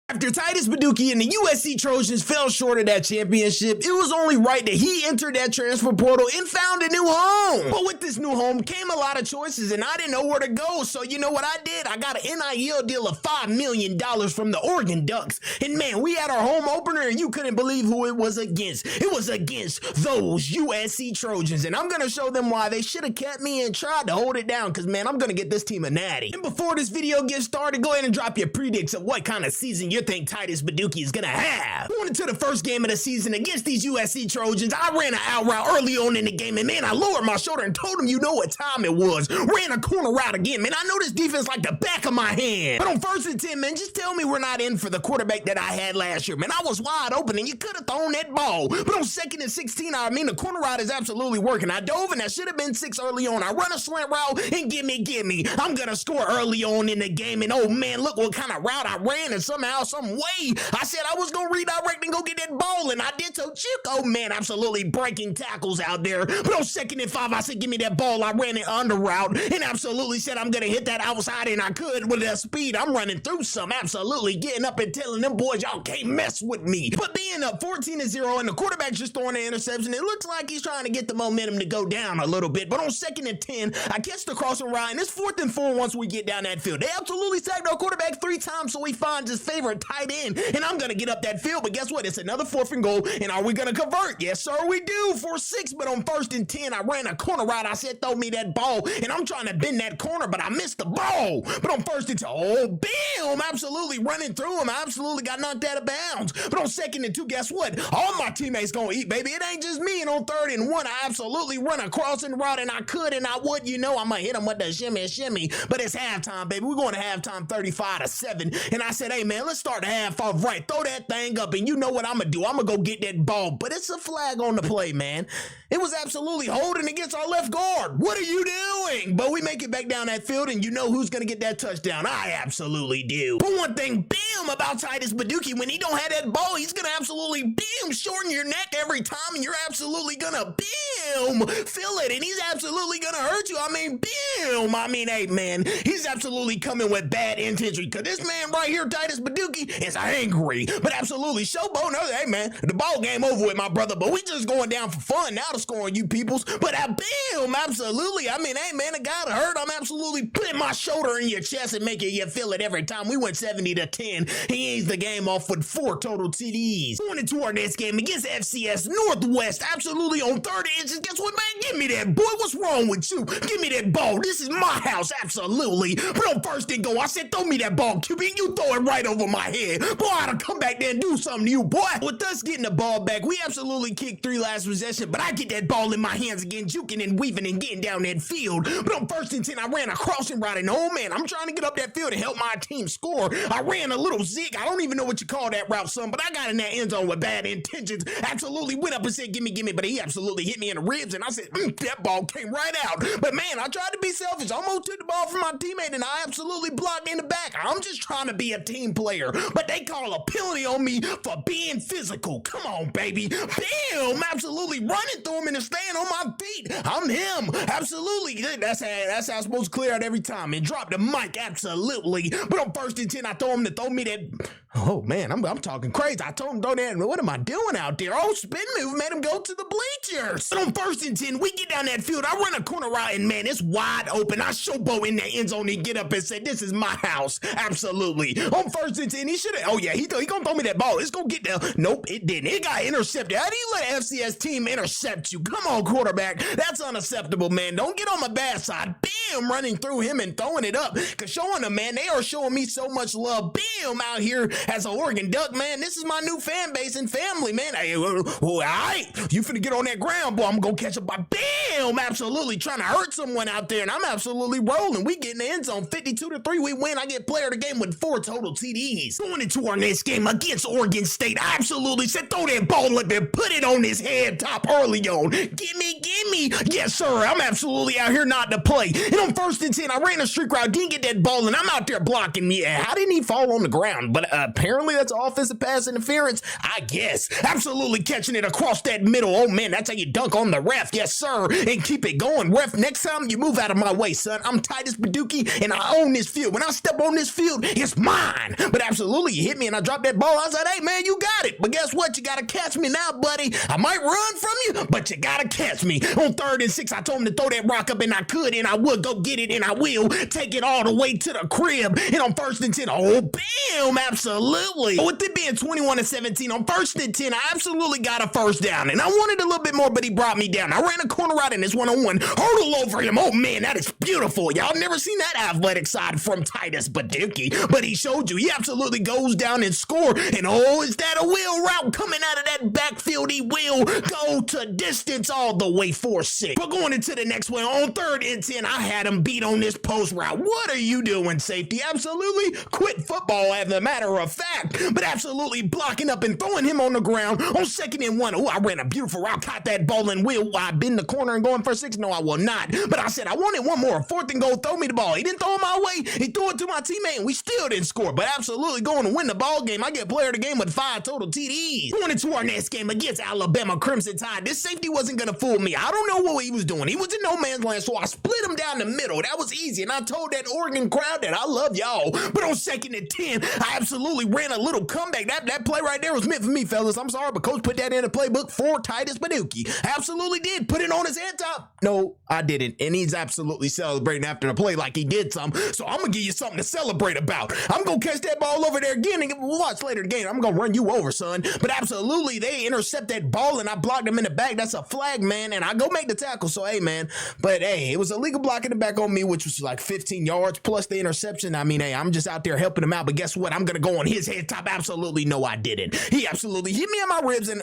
After Titus Baduki and the USC Trojans fell short of that championship, it was only right that he entered that transfer portal and found a new home. But with this new home came a lot of choices, and I didn't know where to go. So you know what I did? I got an NIL deal of $5 million from the Oregon Ducks. And man, we had our home opener, and you couldn't believe who it was against. It was against those USC Trojans. And I'm going to show them why they should have kept me and tried to hold it down, because man, I'm going to get this team a natty. And before this video gets started, go ahead and drop your predicts of what kind of season you think Titus Baduki is gonna have. Going into the first game of the season against these USC Trojans, I ran an out route early on in the game, and man, I lowered my shoulder and told him you know what time it was. Ran a corner route again, man. I know this defense like the back of my hand. But on 1st and 10, man, just tell me we're not in for the quarterback that I had last year, man. I was wide open, and you could have thrown that ball. But on 2nd and 16, I mean, the corner route is absolutely working. I dove, and that should have been 6 early on. I run a slant route, and gimme. I'm gonna score early on in the game, and oh man, look what kind of route I ran, and somehow, some way, I said I was gonna redirect and go get that ball, and I did so. Oh man, absolutely breaking tackles out there. But on 2nd and 5, I said, give me that ball. I ran it under route, and absolutely said I'm gonna hit that outside, and I could with that speed. I'm running through some, absolutely getting up and telling them boys, y'all can't mess with me. But being up 14-0, and the quarterback's just throwing an interception, it looks like he's trying to get the momentum to go down a little bit. But on 2nd and 10, I catch the crossing route, and it's 4th and 4 once we get down that field. They absolutely sacked our quarterback 3 times, so he finds his favorite tight end, and I'm gonna get up that field. But guess what? It's another 4th and goal, and are we gonna convert? Yes, sir, we do. 4-6. But on 1st and 10, I ran a corner route. I said, throw me that ball, and I'm trying to bend that corner, but I missed the ball. But on 1st and 10, oh, bam! Absolutely running through him. I absolutely got knocked out of bounds. But on 2nd and 2, guess what? All my teammates gonna eat, baby. It ain't just me. And on 3rd and 1, I absolutely run a crossing route, and I could, and I would, you know, I'm gonna hit him with the shimmy. But it's halftime, baby. We're going to halftime 35-7. And I said, hey, man, let's start the half off right. Throw that thing up, and you know what I'm gonna do. I'm gonna go get that ball. But it's a flag on the play, man. It was absolutely holding against our left guard. What are you doing? But we make it back down that field, and you know who's gonna get that touchdown. I absolutely do. But one thing, bam, about Titus Baduki, when he don't have that ball, he's gonna absolutely, bam, shorten your neck every time, and you're absolutely gonna, bam, feel it, and he's absolutely gonna hurt you. I mean, bam. I mean, hey, man, he's absolutely coming with bad intention, because this man right here, Titus Baduki, is angry. But absolutely, showboat, no, hey, man, the ball game over with, my brother, but we just going down for fun now to score on you peoples. But bam, absolutely. I mean, hey, man, a guy hurt, I'm absolutely putting my shoulder in your chest and making you feel it every time. We went 70-10. He ends the game off with 4 total TDs. Going into our next game against FCS Northwest, absolutely on 30 inches. Guess what, man? Give me that, boy. What's wrong with you? Give me that ball. This is my house, absolutely. But on 1st and goal, I said, throw me that ball, QB, and you throw it right over my head. Boy, I ought to come back there and do something to you, boy. With us getting the ball back, we absolutely kicked 3 last possession, but I get that ball in my hands again, juking and weaving and getting down that field. But on 1st and 10, I ran a crossing route, and oh man, I'm trying to get up that field and help my team score. I ran a little zig. I don't even know what you call that route, son, but I got in that end zone with bad intentions. Absolutely went up and said, gimme, but he absolutely hit me in the ribs, and I said, that ball came right out. But man, I tried to be selfish. I almost took the ball from my teammate, and I absolutely blocked in the back. I'm just trying to be a team player, but they call a penalty on me for being physical. Come on, baby. Bam! Absolutely running through him and staying on my feet. I'm him. Absolutely. That's how I'm supposed to clear out every time. And drop the mic. Absolutely. But on 1st and 10, I told him to throw me that. Oh man, I'm talking crazy. I told him throw that. What am I doing out there? Oh, spin move made him go to the bleachers. But on 1st and 10, we get down that field. I run a corner route, and man, it's wide open. I showboat in the end zone and get up and say, this is my house. Absolutely. On 1st and 10, he should have. Oh yeah, he gonna throw me that ball. It's gonna get there. Nope, it didn't. It got intercepted. How do you let an FCS team intercept you? Come on, quarterback. That's unacceptable, man. Don't get on my bad side. Bam, running through him and throwing it up. Cause showing them, man, they are showing me so much love. Bam, out here as an Oregon Duck, man. This is my new fan base and family, man. Hey, all right, you finna get on that ground, boy. I'm gonna catch up by bam. Absolutely trying to hurt someone out there, and I'm absolutely rolling. We get in the end zone 52-3. We win. I get player of the game with 4 total TDs. Going into our next game against Oregon State, I absolutely said, throw that ball up and put it on his head top early on. Gimme. Yes, sir. I'm absolutely out here not to play. And on 1st and 10, I ran a streak route, didn't get that ball, and I'm out there blocking me. How didn't he fall on the ground? But apparently that's offensive pass interference, I guess. Absolutely catching it across that middle. Oh, man, that's how you dunk on the ref. Yes, sir. And keep it going. Ref, next time you move out of my way, son. I'm Titus Baduki, and I own this field. When I step on this field, it's mine. But absolutely, you hit me, and I dropped that ball. I said, hey, man, you got it. But guess what? You got to catch me now, buddy. I might run from you, but you got to catch me. On 3rd and 6, I told him to throw that rock up, and I could, and I would go get it, and I will take it all the way to the crib. And on 1st and 10, oh, bam, absolutely. With it being 21-17, on 1st and 10, I absolutely got a first down. And I wanted a little bit more, but he brought me down. I ran a corner route in this one-on-one, hurdle over him. Oh, man, that is beautiful. Y'all never seen that athletic side from Titus Baduki, but he showed you. He absolutely goes down and score. And oh, is that a wheel route coming out of that backfield? He will go to distance all the way 4-6. But going into the next one, on 3rd and 10, I had him beat on this post route. What are you doing, safety? Absolutely quit football as a matter of fact, but absolutely blocking up and throwing him on the ground on 2nd and 1. Oh, I ran a beautiful route, caught that ball and will I bend the corner and going for 6? No, I will not. But I said I wanted one more. 4th and goal, throw me the ball. He didn't throw it my way. He threw it to my teammate, and we still didn't score. But absolutely going to win the ball game. I get player of the game with 5 total TDs. Going into our next game against Alabama Crimson Tide, this safety wasn't going to fool me. I don't know what he was doing. He was in no man's land, so I split him down the middle. That was easy, and I told that Oregon crowd that I love y'all. But on 2nd and 10, I absolutely ran a little comeback. That play right there was meant for me, fellas. I'm sorry, but coach put that in the playbook for Titus Baduki. Absolutely did. Put it on his head top. No, I didn't. And he's absolutely celebrating after the play like he did something. So I'm going to give you something to celebrate about. I'm going to catch that ball over there again, and we'll watch later in the game. I'm going to run you over, son. But absolutely, they intercept that ball, and I blocked him in the back. That's a flag, man, and I go make the tackle. So, hey, man. But, hey, it was a legal block in the back on me, which was like 15 yards plus the interception. I mean, hey, I'm just out there helping him out. But guess what? I'm going to go on his head top. Absolutely, no, I didn't. He absolutely hit me in my ribs, and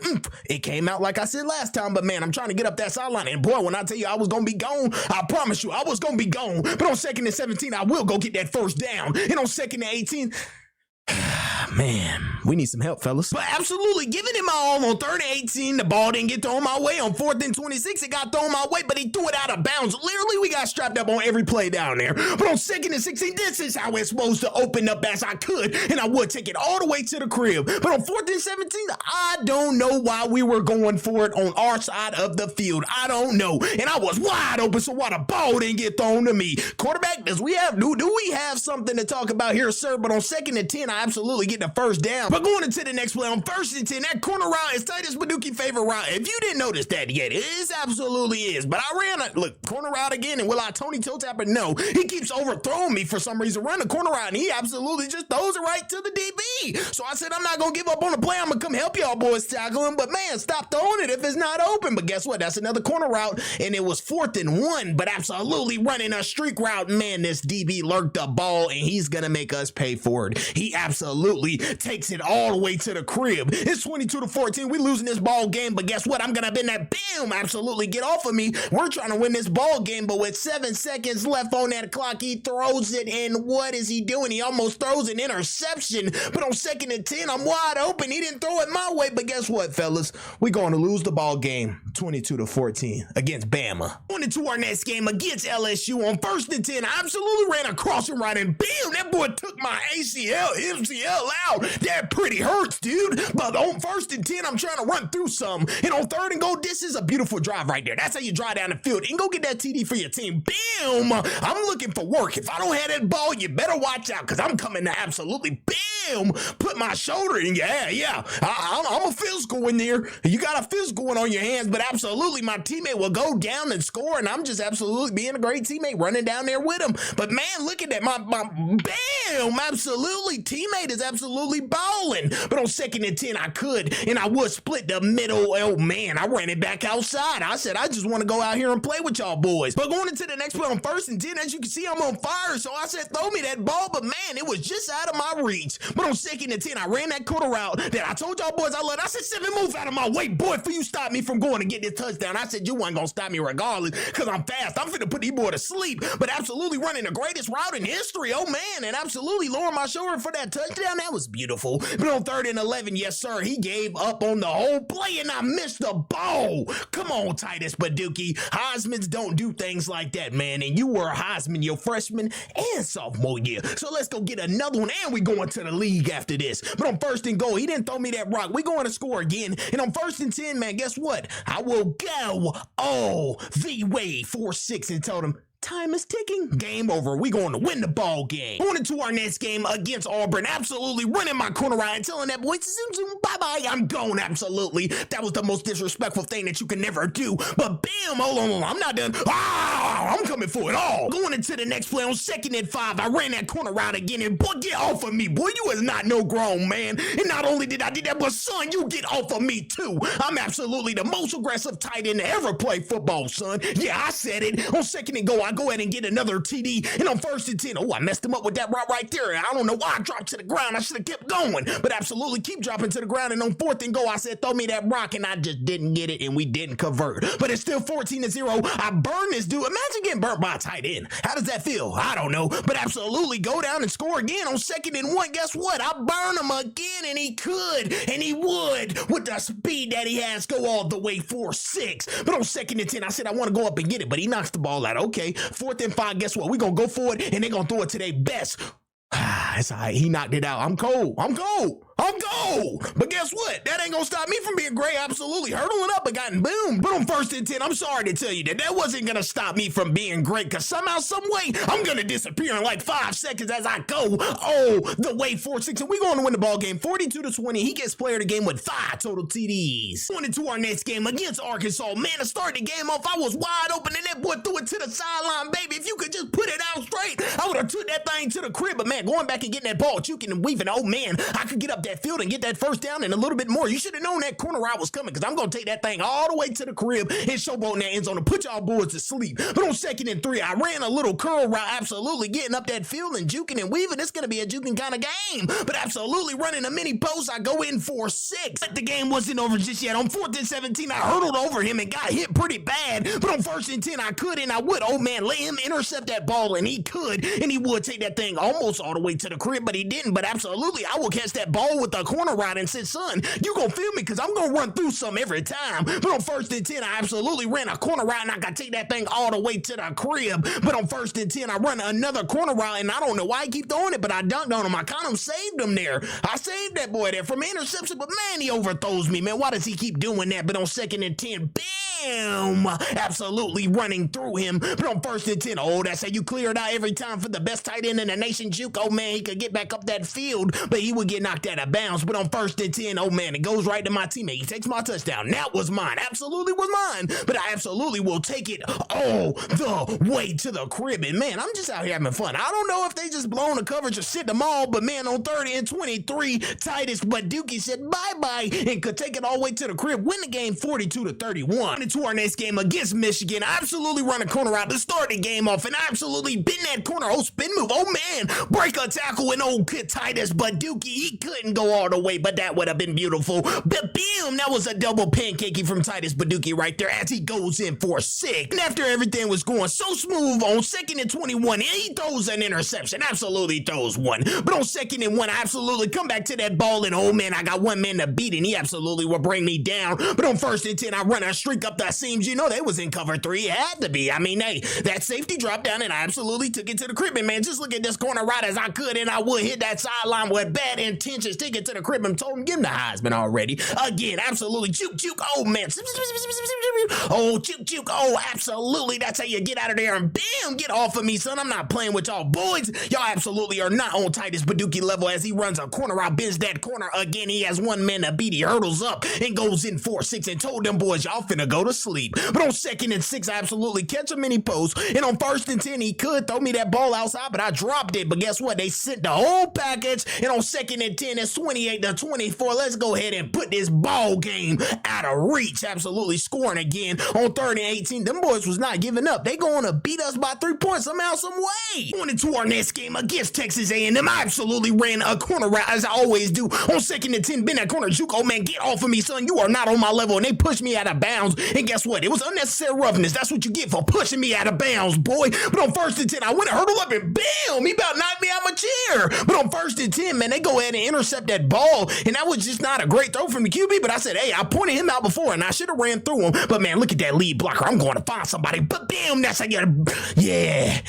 it came out like I said last time. But, man, I'm trying to get up that sideline. And, boy, when I tell you I was going to be gone, I promise you I was going to be gone. But on 2nd and 17, I will go get that first down. And on 2nd and 18, man, we need some help, fellas. But absolutely giving him my all on 3rd and 18. The ball didn't get thrown my way. On 4th and 26, it got thrown my way, but he threw it out of bounds. Literally, we got strapped up on every play down there. But on 2nd and 16, this is how it's supposed to open up as I could, and I would take it all the way to the crib. But on 4th and 17, I don't know why we were going for it on our side of the field. I don't know. And I was wide open, so why the ball didn't get thrown to me? Quarterback, do we have something to talk about here, sir? But on 2nd and 10, I absolutely get the first down. But going into the next play on 1st and 10, that corner route is Titus Baduki favorite route. If you didn't notice that yet, it absolutely is. But I ran a corner route again, and will I Tony toe tapper? No. He keeps overthrowing me for some reason. Run the corner route, and he absolutely just throws it right to the DB. So I said, I'm not going to give up on the play. I'm going to come help y'all boys tackle him. But man, stop throwing it if it's not open. But guess what? That's another corner route, and it was 4th and 1, but absolutely running a streak route. Man, this DB lurked the ball, and he's going to make us pay for it. He absolutely takes it all the way to the crib. It's 22-14. We losing this ball game, but guess what? I'm going to bend that. Bam! Absolutely get off of me. We're trying to win this ball game, but with 7 seconds left on that clock, he throws it, and what is he doing? He almost throws an interception, but on 2nd and 10, I'm wide open. He didn't throw it my way, but guess what, fellas? We're going to lose the ball game 22-14 against Bama. On into our next game against LSU on 1st and 10, I absolutely ran across him right, and bam, that boy took my MCL out. That pretty hurts, dude. But on 1st and 10, I'm trying to run through some. And on 3rd and goal, this is a beautiful drive right there. That's how you drive down the field and go get that TD for your team. Bam! I'm looking for work. If I don't have that ball, you better watch out, because I'm coming to absolutely, bam, put my shoulder in. Yeah. I'm a physical in there. You got a physical one on your hands, but absolutely my teammate will go down and score, and I'm just absolutely being a great teammate running down there with him. But man, look at that. My bam, absolutely. Teammate is absolutely balling. But on 2nd and 10, I could, and I would split the middle. Oh man, I ran it back outside. I said, I just want to go out here and play with y'all boys. But going into the next play on 1st and 10, as you can see, I'm on fire. So I said, throw me that ball, but man, it was just out of my reach. But on 2nd and 10, I ran that quarter route that I told y'all boys I loved. I said, 7, move out of my way, boy, for you stop me from going to get this touchdown. I said, you weren't going to stop me regardless, because I'm fast. I'm finna put these boys to sleep. But absolutely running the greatest route in history. Oh man, and absolutely lowering my shoulder for that touchdown. That was beautiful. But on 3rd and 11, yes sir, he gave up on the whole play, and I missed the ball. Come on, Titus Baduki. Heismans don't do things like that, man. And you were a Heisman your freshman and sophomore year. So let's go get another one, and we going to the league after this. But on 1st and goal, he didn't throw me that rock. We going to score again. And on 1st and 10, man, guess what? I will go all the way 4-6 and told him, time is ticking. Game over. We going to win the ball game. Going into our next game against Auburn. Absolutely running my corner right and telling that boy, zoom, zoom, bye-bye, I'm gone. Absolutely. That was the most disrespectful thing that you can never do. But bam, hold on, I'm not done. I'm coming for it all. Going into the next play on 2nd and 5. I ran that corner route again, and boy, get off of me. Boy, you is not no grown man. And not only did I do that, but son, you get off of me too. I'm absolutely the most aggressive tight end to ever play football, son. Yeah, I said it. On 2nd and go, I go ahead and get another TD. And on 1st and 10, I messed him up with that route right there. I don't know why I dropped to the ground. I should have kept going. But absolutely keep dropping to the ground. And on 4th and go, I said, throw me that rock. And I just didn't get it. And we didn't convert. But it's still 14-0. I burned this dude. Imagine getting burnt by a tight end. How does that feel? I don't know. But absolutely go down and score again on 2nd and 1. Guess what? I burn him again. And he could. And he would. With the speed that he has, go all the way 4-6. But on 2nd and 10, I said I want to go up and get it. But he knocks the ball out. Okay. 4th and 5. Guess what? We're going to go for it. And they're going to throw it to their best. It's all right. He knocked it out. I'm cold. But guess what? That ain't gonna stop me from being great. Absolutely hurdling up and gotten boom. But on 1st and 10, I'm sorry to tell you that wasn't gonna stop me from being great, because somehow, some way, I'm gonna disappear in like 5 seconds as I go. The way 4-6, and we going to win the ball game 42-20. He gets player of the game with 5 total TDs. Going into our next game against Arkansas. Man, to start the game off, I was wide open and that boy threw it to the sideline, baby. If you could just put it out straight, I would have took that thing to the crib. But man, going back and getting that ball, chuking and weaving, oh man, I could get up that field and get that first down and a little bit more. You should have known that corner route was coming, because I'm going to take that thing all the way to the crib and showboat in that end zone to put y'all boys to sleep. But on 2nd and 3, I ran a little curl route, absolutely getting up that field and juking and weaving. It's going to be a juking kind of game, but absolutely running a mini post. I go in 4-6. But the game wasn't over just yet. On 4th and 17, I hurdled over him and got hit pretty bad. But on 1st and 10, I could and I would, oh man, let him intercept that ball, and he could, and he would take that thing almost all the way to the crib, but he didn't. But absolutely, I will catch that ball with the corner route and said, son, you gonna feel me, because I'm gonna run through some every time. But on 1st and 10, I absolutely ran a corner route and I got to take that thing all the way to the crib. But on 1st and 10, I run another corner route, and I don't know why I keep throwing it, but I dunked on him. I kind of saved him there. I saved that boy there from interception, but man, he overthrows me, man. Why does he keep doing that? But on 2nd and 10, bam, absolutely running through him. But on 1st and 10, that's how you clear it out every time for the best tight end in the nation, Juke. Oh man, he could get back up that field, but he would get knocked out of bounds. But on 1st and 10, oh man, it goes right to my teammate. He takes my touchdown. That was mine. Absolutely was mine. But I absolutely will take it all the way to the crib. And man, I'm just out here having fun. I don't know if they just blown the coverage or sit them all, but man, on 3rd and 23, Titus Baduki said bye-bye and could take it all the way to the crib. Win the game 42-31. Into our next game against Michigan, I absolutely run a corner out to start the game off, and I absolutely bend that corner. Spin move. Oh man, break a tackle and old kid Titus Baduki. He couldn't go all the way, but that would have been beautiful. But bam, that was a double pancakey from Titus Baduki right there as he goes in for 6. And after everything was going so smooth on 2nd and 21, he throws an interception. Absolutely throws one. But on 2nd and 1, I absolutely come back to that ball, and oh man, I got one man to beat, and he absolutely will bring me down. But on 1st and 10, I run a streak up the seams. You know they was in cover 3. It had to be. I mean, hey, that safety dropped down, and I absolutely took it to the crib. And man, just look at this corner right as I could, and I would hit that sideline with bad intentions. Take it to the crib and told him, give him the Heisman already. Again, absolutely. Juke. Oh man. Oh, juke. Oh, absolutely. That's how you get out of there. And bam, get off of me, son. I'm not playing with y'all boys. Y'all absolutely are not on Titus Baduki level as he runs a corner out, bends that corner again. He has one man to beat. He hurdles up and goes in 4-6 and told them boys, y'all finna go to sleep. But on 2nd and 6, I absolutely catch a mini post. And on 1st and 10, he could throw me that ball outside, but I dropped it. But guess what? They sent the whole package. And on 2nd and 10, it's 28-24. Let's go ahead and put this ball game out of reach. Absolutely scoring again on 3rd and 18. Them boys was not giving up. They going to beat us by 3 points somehow, some way. Going into our next game against Texas A&M, I absolutely ran a corner route as I always do. On 2nd and 10, bend that corner, juke. Oh man, get off of me, son. You are not on my level. And they pushed me out of bounds. And guess what? It was unnecessary roughness. That's what you get for pushing me out of bounds, boy. But on 1st and 10, I went and hurdled up and bam, he about knocked me out my chair. But on 1st and 10, man, they go ahead and intercept that ball. And that was just not a great throw from the QB. But I said, hey, I pointed him out before and I should have ran through him. But man, look at that lead blocker. I'm going to find somebody. But bam, that's how you yeah,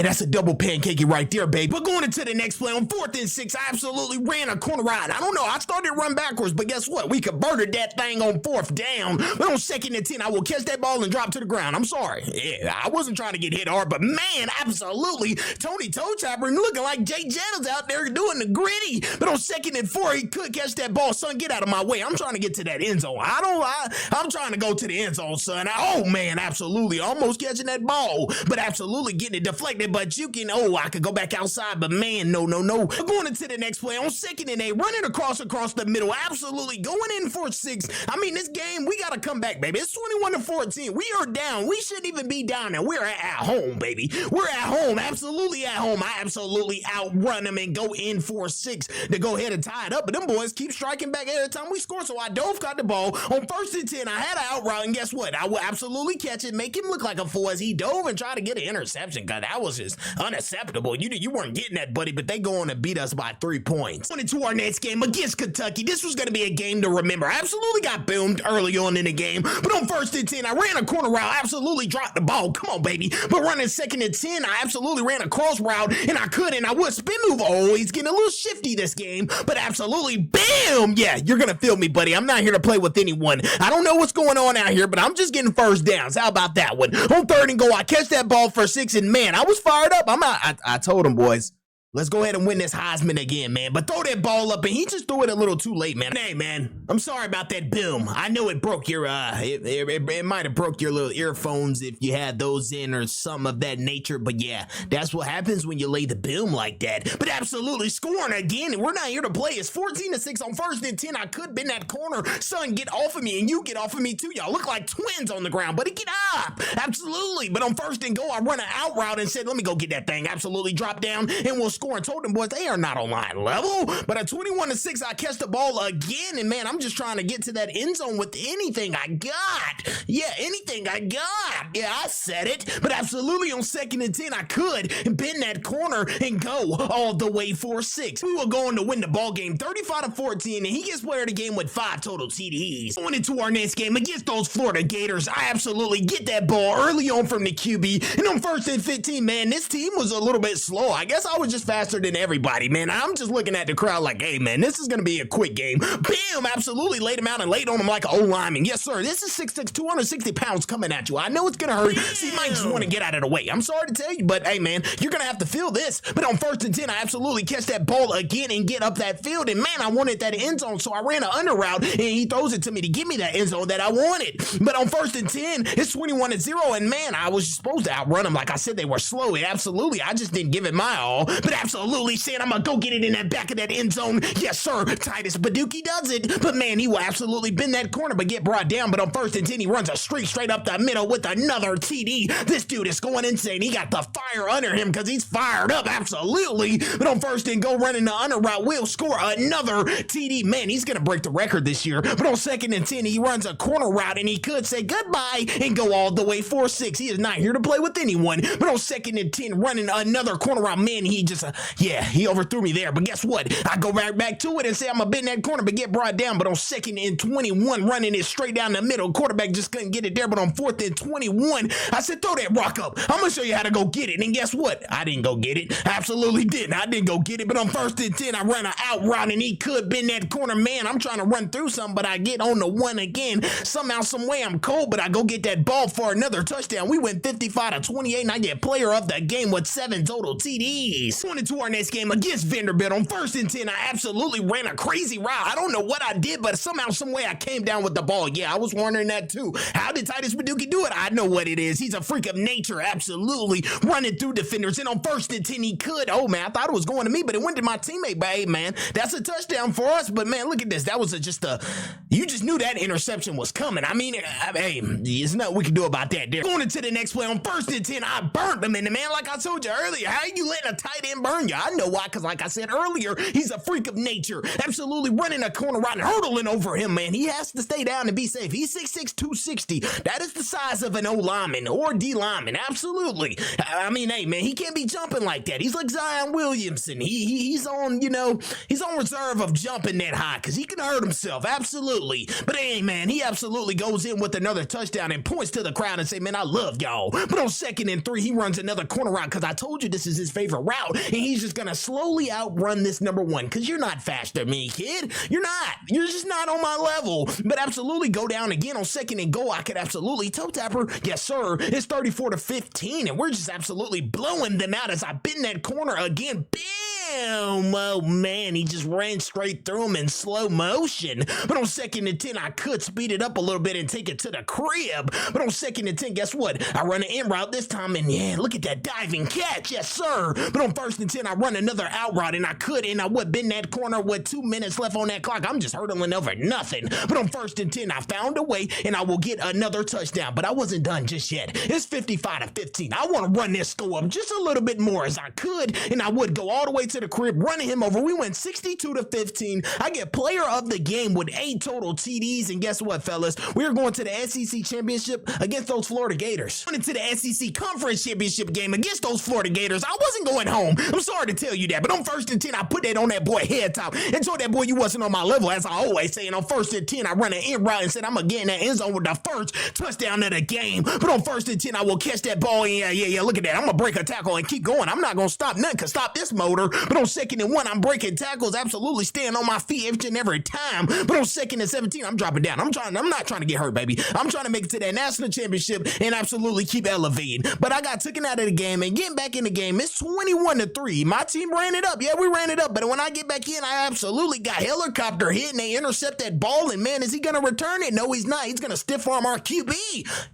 that's a double pancakey right there, baby. But going into the next play on 4th and 6, I absolutely ran a corner ride. I don't know. I started to run backwards, but guess what? We converted that thing on 4th down. But on 2nd second and 10, I will catch that ball and drop to the ground. I'm sorry. Yeah, I wasn't trying to get hit hard, but man, absolutely, Tony Toe Tapper looking like Jay Jennings out there doing the gritty. But on second and 4, he could catch that ball. Son, get out of my way. I'm trying to get to that end zone. I'm trying to go to the end zone, son. Oh, man, absolutely. Almost catching that ball, but absolutely getting it deflected. But you can, I could go back outside, but man, no. Going into the next play on second and 8, running across the middle. Absolutely going in for 6. I mean, this game, we got to come back, baby. It's 21-14. We are down. We shouldn't even be down now. We're at home, baby. We're at home. Absolutely at home. I absolutely outrun them and go in for 6 to go ahead and tie it up. But them boys keep striking back every time we score. So I caught the ball on first and 10. I had an out route, and guess what? I will absolutely catch it, make him look like a fool as he dove and tried to get an interception, because that was just unacceptable. You weren't getting that, buddy, but they go on to beat us by 3 points. On into our next game against Kentucky. This was going to be a game to remember. I absolutely got boomed early on in the game, but on first and 10, I ran a corner route, absolutely dropped the ball. Come on, baby. But running second and 10, I absolutely ran a cross route, and I could, and I would spin move. Oh, he's getting a little shifty this game, but absolutely, bam! Yeah, you're going to feel me, buddy. I'm not here to play with anyone. I don't know what's going on out here, but I'm just getting first downs. How about that one? On third and goal, I catch that ball for 6, and man, I was fired up. I told him, boys, let's go ahead and win this Heisman again, man. But throw that ball up, and he just threw it a little too late, man. Hey, man, I'm sorry about that boom. I know it broke your, it might have broke your little earphones if you had those in or something of that nature. But yeah, that's what happens when you lay the boom like that. But absolutely scoring again, and we're not here to play. It's 14-6 on first and 10. I could bend that corner. Son, get off of me, and you get off of me too. Y'all look like twins on the ground, buddy. Get up. Absolutely. But on first and goal, I run an out route and said, let me go get that thing. Absolutely drop down, and we'll score. And told them, boys, they are not on line level. But at 21-6, I catch the ball again, and man, I'm just trying to get to that end zone with anything I got. Yeah, anything I got. Yeah, I said it. But absolutely on second and 10, I could bend that corner and go all the way for 6. We were going to win the ball game 35-14, and he gets player of the game with 5 total TDs. Going into our next game against those Florida Gators, I absolutely get that ball early on from the QB, and on first and 15, man, this team was a little bit slow. I guess I was just faster than everybody, man. I'm just looking at the crowd like, hey, man, this is going to be a quick game. Bam! Absolutely laid him out and laid on him like an O-lineman. Yes, sir. This is 6'6", 260 pounds coming at you. I know it's going to hurt. See, you might just want to get out of the way. I'm sorry to tell you, but hey, man, you're going to have to feel this. But on first and 10, I absolutely catch that ball again and get up that field. And man, I wanted that end zone, so I ran an under route, and he throws it to me to give me that end zone that I wanted. But on first and 10, it's 21-0, and man, I was supposed to outrun them. Like I said, they were slow. And absolutely, I just didn't give it my all. But absolutely saying I'm going to go get it in that back of that end zone. Yes, sir. Titus Baduki does it. But man, he will absolutely bend that corner but get brought down. But on first and 10, he runs a streak straight up the middle with another TD. This dude is going insane. He got the fire under him because he's fired up. Absolutely. But on first and goal, running the under route, will score another TD. Man, he's going to break the record this year. But on second and 10, he runs a corner route, and he could say goodbye and go all the way for 6. He is not here to play with anyone. But on second and 10, running another corner route, man, he just, he overthrew me there. But guess what? I go right back to it and say I'm going to bend that corner but get brought down. But on second and 21, running it straight down the middle, quarterback just couldn't get it there. But on fourth and 21, I said, throw that rock up. I'm going to show you how to go get it. And guess what? I didn't go get it. I absolutely didn't. I didn't go get it. But on first and 10, I ran an out route, and he could bend that corner. Man, I'm trying to run through something, but I get on the one again. Somehow, some way, I'm cold, but I go get that ball for another touchdown. We went 55-28, and I get player of the game with 7 total TDs. Going into our next game against Vanderbilt on first and 10, I absolutely ran a crazy route. I don't know what I did, but somehow, some way, I came down with the ball. Yeah, I was wondering that too. How did Titus Baduki do it? I know what it is. He's a freak of nature, absolutely, running through defenders. And on first and 10, he could. Oh, man, I thought it was going to me, but it went to my teammate. But hey, man, that's a touchdown for us. But man, look at this. That was you just knew that interception was coming. I mean, hey, there's nothing we can do about that there. Going into the next play on first and 10, I burned him in the man. Like I told you earlier, how you letting a tight end burn you? I know why, because like I said earlier, he's a freak of nature. Absolutely running a corner route and hurdling over him, man. He has to stay down and be safe. He's 6'6", 260. That is the size of an O lineman or D lineman. Absolutely. I mean, hey, man, he can't be jumping like that. He's like Zion Williamson. He's on, he's on reserve of jumping that high because he can hurt himself. Absolutely. But hey, man, he absolutely goes in with another touchdown and points to the crowd and say, man, I love y'all. But on second and 3, he runs another corner route because I told you this is his favorite route. And he's just gonna slowly outrun this number one, because you're not faster than me, kid. You're not. You're just not on my level. But absolutely go down again on second and goal. I could absolutely toe tap her. Yes, sir. It's 34-15, and we're just absolutely blowing them out as I bend that corner again. Bam! Oh, man, he just ran straight through him in slow motion. But on second and 10, I could speed it up a little bit and take it to the crib. But on second and 10, guess what? I run an in route this time, and yeah, look at that diving catch. Yes, sir. But on first and 10, I run another out route, and I would bend that corner with 2 minutes left on that clock. I'm just hurdling over nothing. But on first and 10, I found a way, and I will get another touchdown. But I wasn't done just yet. It's 55-15. I want to run this score up just a little bit more as I could, and I would go all the way to the crib, running him over. We went 62-15. I get player of the game with 8 total TDs, and guess what, fellas? We're going to the SEC championship against those Florida Gators. Went into the SEC conference championship game against those Florida Gators. I wasn't going home. I'm sorry to tell you that, but on first and 10, I put that on that boy head top and told that boy you wasn't on my level, as I always say. And on first and 10, I run an in route and said I'm gonna get in that end zone with the first touchdown of the game. But on first and 10, I will catch that ball, and yeah, look at that. I'm gonna break a tackle and keep going. I'm not gonna stop. Nothing can stop this motor. But on second and 1, I'm breaking tackles, absolutely staying on my feet each and every time. But on second and 17, I'm dropping down. I'm not trying to get hurt, baby. I'm trying to make it to that national championship and absolutely keep elevating. But I got taken out of the game, and getting back in the game, it's 21-3. My team ran it up. Yeah, we ran it up. But when I get back in, I absolutely got helicopter hit, and they intercept that ball. And man, is he gonna return it? No, he's not. He's gonna stiff arm our QB.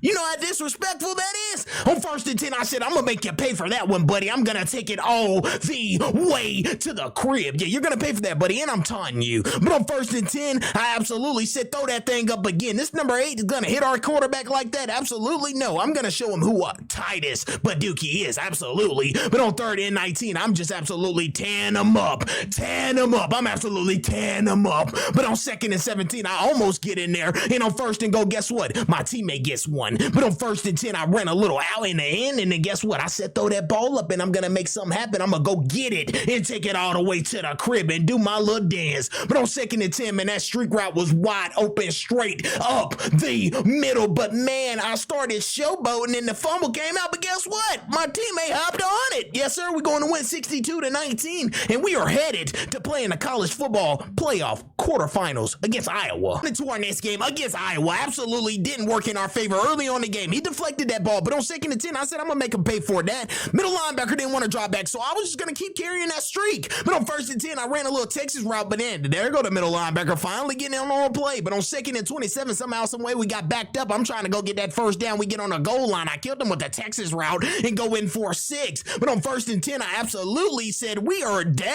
You know how disrespectful that is? On first and 10, I said, I'm gonna make you pay for that one, buddy. I'm gonna take it all the way to the crib. Yeah, you're gonna pay for that, buddy, and I'm taunting you. But on first and 10, I absolutely said, throw that thing up again. This number 8 is gonna hit our quarterback like that? Absolutely no. I'm gonna show him who Titus Baduki is. Absolutely. But on third and 19, I'm just absolutely tearing him up. I'm absolutely tearing him up. But on second and 17, I almost get in there. And on first and goal, guess what? My teammate gets one. But on first and 10, I ran a little out in the end. And then guess what? I said, throw that ball up and I'm going to make something happen. I'm going to go get it and take it all the way to the crib and do my little dance. But on second and 10, man, that streak route was wide open, straight up the middle. But man, I started showboating and the fumble came out. But guess what? My teammate hopped on it. Yes, sir. We're going to win 62-19. And we are headed to play in the college football playoff quarterfinals against Iowa. Into our next game against Iowa. Absolutely didn't work in our favor early on the game. He deflected that ball, but on second and 10, I said I'm gonna make him pay for that. Middle linebacker didn't want to drop back, so I was just gonna keep carrying that streak. But on first and 10, I ran a little Texas route, but then there go the middle linebacker finally getting on a play. But on second and 27, somehow, some way we got backed up. I'm trying to go get that first down. We get on the goal line. I killed him with the Texas route and go in for 6. But on first and 10, I absolutely said we are down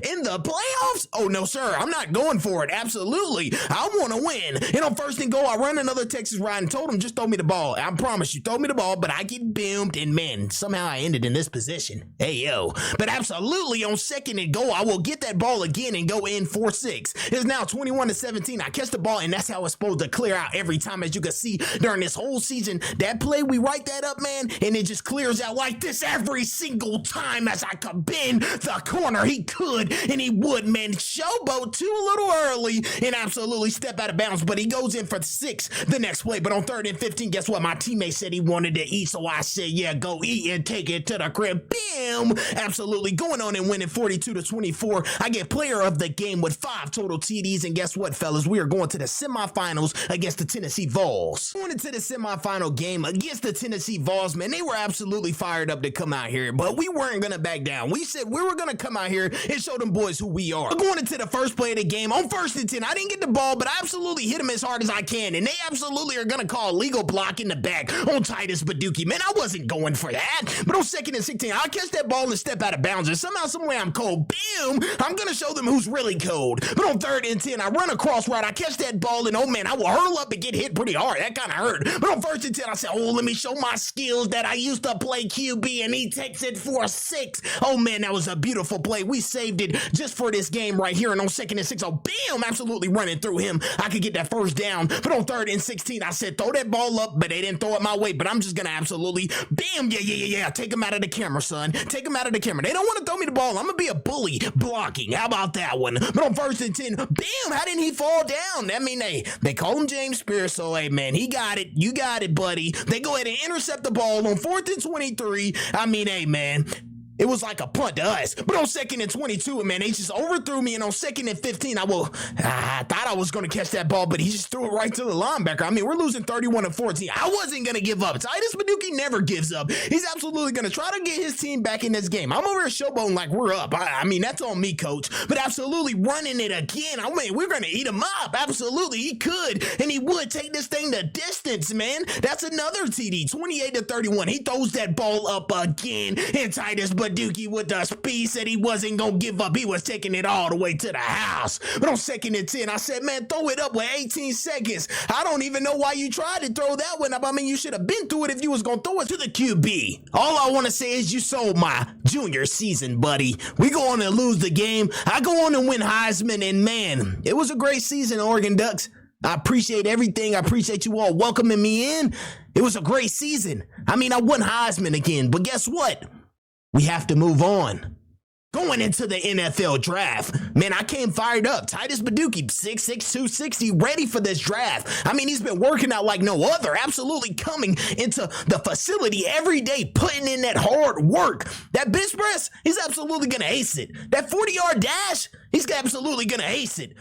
in the playoffs. Oh no, sir, I'm not going for it. Absolutely, I want to win. And on first and goal, I run another Texas route and told him just throw me the ball. I promise you, throw me the ball. But I get boomed, and man, somehow I ended in this position. Hey yo, but absolutely on second and goal, I will get that ball again and go in for 6. It's now 21-17. I catch the ball, and that's how it's supposed to clear out every time. As you can see during this whole season, that play, we write that up, man, and it just clears out like this every single time. As I could bend the corner, he could and he would, man. Showboat too a little early and absolutely step out of bounds, but he goes in for 6 the next play. But on third and 15, guess what? My teammate said he wanted to eat, so I said, yeah, go eat and take it to the crib. Bam! Absolutely going on and winning 42-24. I get player of the game with 5 total TDs, and guess what, fellas? We are going to the semifinals against the Tennessee Vols. Going into the semifinal game against the Tennessee Vols, man, they were absolutely fired up to come out here, but we weren't going to back down. We said we were going to come out here and show them boys who we are. Going into the first play of the game, on first and 10, I didn't get the ball, but I absolutely hit him as hard as I can, and they absolutely are going to call a legal block in the back on Titus Baduki. Man, I wasn't going for that. But on second and 16, I catch that ball and step out of bounds, and somehow, someway, I'm cold. Boom! I'm going to show them who's really cold. But on third and 10, I run a cross route, I catch that ball, and oh man, I will hurl up and get hit pretty hard. That kind of hurt. But on first and 10, I said, oh, let me show my skills that I used to play QB, and he takes it for 6. Oh man, that was a beautiful play. We saved it just for this game right here. And on second and 6, oh bam, absolutely running through him. I could get that first down. But on third and 16, I said, throw that ball up, but they didn't throw it my way. But I'm just going to absolutely, bam, yeah. Take him out of the camera, son. Take him out of the camera. They don't want to throw me the ball. I'm going to be a bully blocking. How about that one? But on first and 10, bam, how didn't he fall down? I mean, they call him James Spears, so hey, man, he got it. You got it, buddy. They go ahead and intercept the ball on 4th and 23. I mean, hey, man. It was like a punt to us. But on 2nd and 22, man, they just overthrew me. And on 2nd and 15, I thought I was going to catch that ball, but he just threw it right to the linebacker. I mean, we're losing 31-14. I wasn't going to give up. Titus Baduki never gives up. He's absolutely going to try to get his team back in this game. I'm over here showboating like we're up. I mean, that's on me, coach. But absolutely running it again. I mean, we're going to eat him up. Absolutely, he could. And he would take this thing the distance, man. That's another TD, 28-31. He throws that ball up again. And Titus Baduki with the speed said he wasn't going to give up. He was taking it all the way to the house. But on 2nd and 10, I said, man, throw it up with 18 seconds. I don't even know why you tried to throw that one up. I mean, you should have been through it if you was going to throw it to the QB. All I want to say is you sold my junior season, buddy. We go on and lose the game. I go on and win Heisman, and man, it was a great season, Oregon Ducks. I appreciate everything. I appreciate you all welcoming me in. It was a great season. I mean, I won Heisman again, but guess what? We have to move on. Going into the NFL draft, man, I came fired up. Titus Baduki, 6'6", 260, ready for this draft. I mean, he's been working out like no other, absolutely coming into the facility every day, putting in that hard work. That bench press, he's absolutely going to ace it. That 40-yard dash, he's absolutely going to ace it.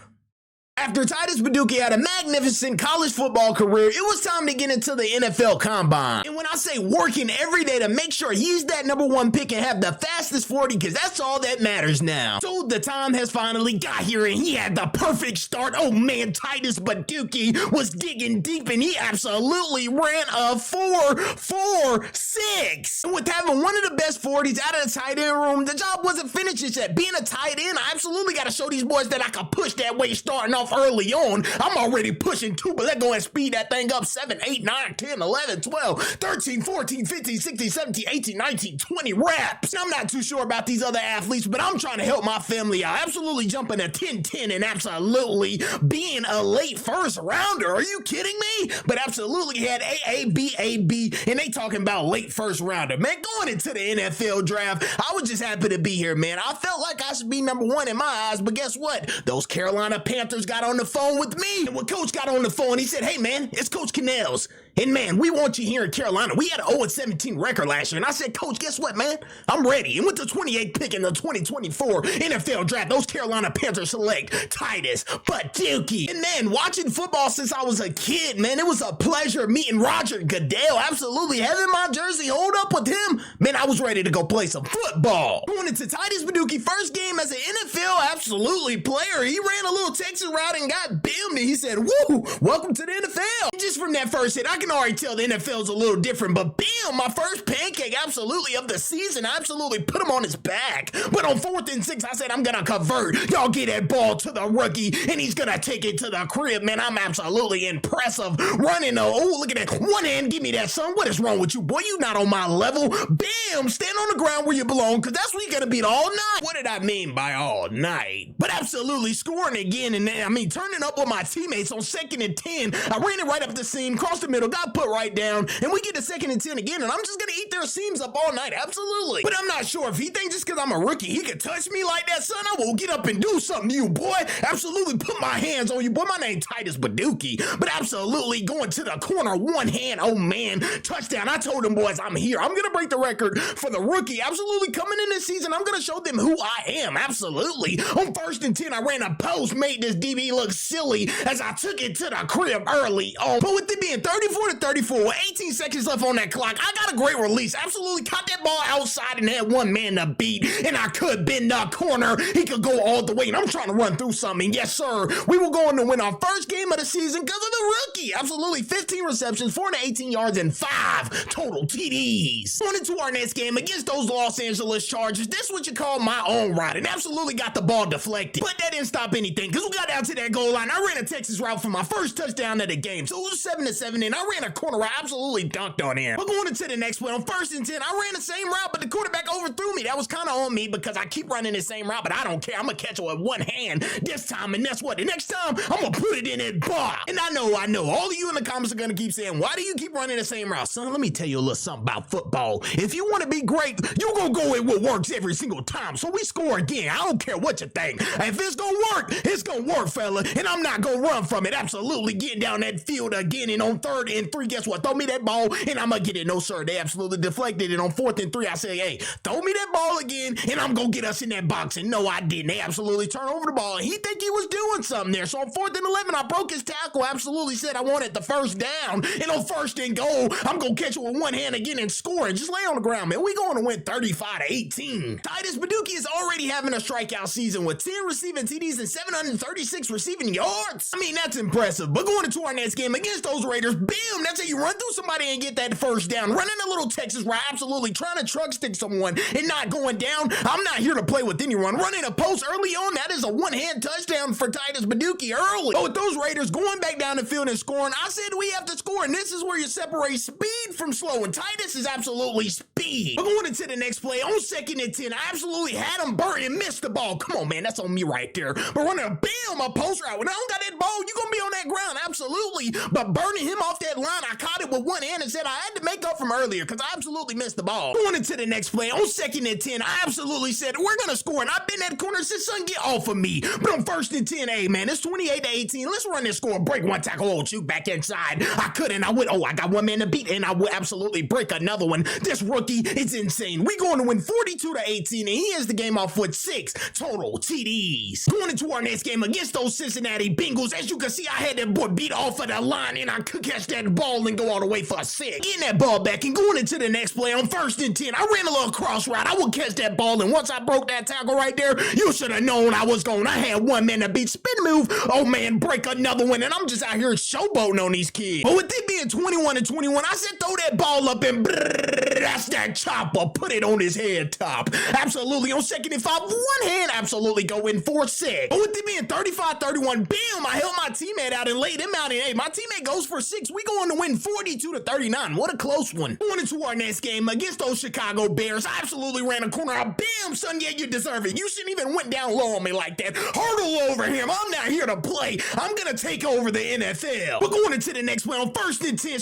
After Titus Baduki had a magnificent college football career, it was time to get into the NFL Combine. And when I say working every day to make sure he's that #1 pick and have the fastest 40, because that's all that matters now. So the time has finally got here, and he had the perfect start. Oh man, Titus Baduki was digging deep, and he absolutely ran a 4.46. And with having one of the best 40s out of the tight end room, the job wasn't finished just yet. Being a tight end, I absolutely got to show these boys that I can push that way starting off early on. I'm already pushing 2, but let's go and speed that thing up. 7, 8, 9, 10, 11, 12, 13, 14, 15, 16, 17, 18, 19, 20 reps. I'm not too sure about these other athletes, but I'm trying to help my family out. Absolutely jumping a 10-10 and absolutely being a late first rounder. Are you kidding me? But absolutely had AAB, and they talking about late first rounder. Man, going into the NFL draft, I was just happy to be here, man. I felt like I should be #1 in my eyes, but guess what? Those Carolina Panthers got on the phone with me. And when Coach got on the phone, he said, hey, man, it's Coach Cannell's. And, man, we want you here in Carolina. We had an 0-17 record last year. And I said, Coach, guess what, man? I'm ready. And with the 28th pick in the 2024 NFL draft, those Carolina Panthers select Titus Baduki. And, man, watching football since I was a kid, man, it was a pleasure meeting Roger Goodell. Absolutely having my jersey, hold up with him. Man, I was ready to go play some football. Going into Titus Baduki, first game as an NFL absolutely player. He ran a little Texas route and got bimmed. And he said, woo, welcome to the NFL. And just from that first hit, I can already tell the NFL's a little different, but bam, my first pancake absolutely of the season. I absolutely put him on his back. But on 4th and 6, I said, I'm going to convert. Y'all get that ball to the rookie, and he's going to take it to the crib. Man, I'm absolutely impressive. Running, look at that. One hand, give me that, son. What is wrong with you, boy? You not on my level. Bam, stand on the ground where you belong, because that's where you're going to be all night. What did I mean by all night? But absolutely scoring again, and I mean, turning up with my teammates on 2nd and 10. I ran it right up the seam, crossed the middle, got put right down, and we get to 2nd and 10 again, and I'm just gonna eat their seams up all night, absolutely. But I'm not sure if he thinks just because I'm a rookie, he can touch me like that, son. I will get up and do something to you, boy. Absolutely put my hands on you, boy. My name Titus Baduki, but absolutely going to the corner, one hand, oh man, touchdown. I told them boys, I'm here. I'm gonna break the record for the rookie. Absolutely coming in this season, I'm gonna show them who I am, absolutely. On 1st and 10, I ran a post, made this DB look silly as I took it to the crib early on. But with it being 34-34, with 18 seconds left on that clock, I got a great release. Absolutely caught that ball outside and had one man to beat, and I could bend the corner. He could go all the way, and I'm trying to run through something. Yes, sir. We were going to win our first game of the season because of the rookie. Absolutely 15 receptions, 418 yards, and 5 total TDs. Going into our next game against those Los Angeles Chargers, this is what you call my own route, and absolutely got the ball deflected. But that didn't stop anything, because we got down to that goal line. I ran a Texas route for my first touchdown of the game, so it was 7-7, and I ran a corner route, absolutely dunked on him. But going into the next one, on 1st and 10, I ran the same route, but the quarterback overthrew me. That was kind of on me because I keep running the same route, but I don't care. I'm going to catch it with one hand this time, and that's what? The next time, I'm going to put it in that bar. And I know, all of you in the comments are going to keep saying, why do you keep running the same route? Son, let me tell you a little something about football. If you want to be great, you're going to go in what works every single time. So we score again. I don't care what you think. If it's going to work, it's going to work, fella. And I'm not going to run from it. Absolutely getting down that field again. And on 3rd and 3, guess what? Throw me that ball and I'm gonna get it. No, sir. They absolutely deflected it on 4th and 3. I said, hey, throw me that ball again and I'm gonna get us in that box. And no, I didn't. They absolutely turned over the ball and he think he was doing something there. So on 4th and 11, I broke his tackle. Absolutely said I wanted the first down. And on 1st and goal, I'm gonna catch it with one hand again and score and just lay on the ground, man. We going to win 35-18. Titus Baduki is already having a strikeout season with 10 receiving TDs and 736 receiving yards. I mean, that's impressive. But going into our next game against those Raiders, bam, that's how you run through somebody and get that first down. Running a little Texas right, absolutely trying to truck stick someone and not going down. I'm not here to play with anyone. Running a post early on, that is a one-hand touchdown for Titus Baduki early. But with those Raiders going back down the field and scoring, I said we have to score, and this is where you separate speed from slow, and Titus is absolutely speed. But going into the next play, on 2nd and 10, I absolutely had him burn and missed the ball. Come on, man, that's on me right there. But running a bam, a post route. When I don't got that ball, you're going to be on that ground, absolutely. But burning him off that line, I caught it with one hand and said I had to make up from earlier because I absolutely missed the ball. Going into the next play, on 2nd and 10, I absolutely said we're going to score, and I've been that corner since son, get off of me. But on 1st and 10, hey, man, it's 28-18. Let's run this score, break one tackle, shoot back inside. I couldn't, I would, I got one man to beat, and I would absolutely break another one. This rookie is insane. We going to win 42-18, and he has the game off with 6 total TDs. Going into our next game against those Cincinnati Bengals, as you can see, I had that boy beat off of the line, and I could catch that ball and go all the way for a 6. Getting that ball back and going into the next play on 1st and 10, I ran a little cross route. I would catch that ball, and once I broke that tackle right there, you should have known I was going. I had one man to beat. Spin move. Oh, man, break another one, and I'm just out here showboating on these kids. But with it being 21-21, I said throw that ball up and that's that chopper. Put it on his head top. Absolutely on 2nd and 5. One hand absolutely go in for 6. But with it being 35-31, bam, I held my teammate out and laid him out. And hey, my teammate goes for 6. We going to win 42-39. What a close one. Going into our next game against those Chicago Bears, I absolutely ran a corner out. Bam, son, yeah, you deserve it. You shouldn't even went down low on me like that. Hurdle over him. I'm not here to play. I'm going to take over the NFL. We're going into the next play on 1st and 10.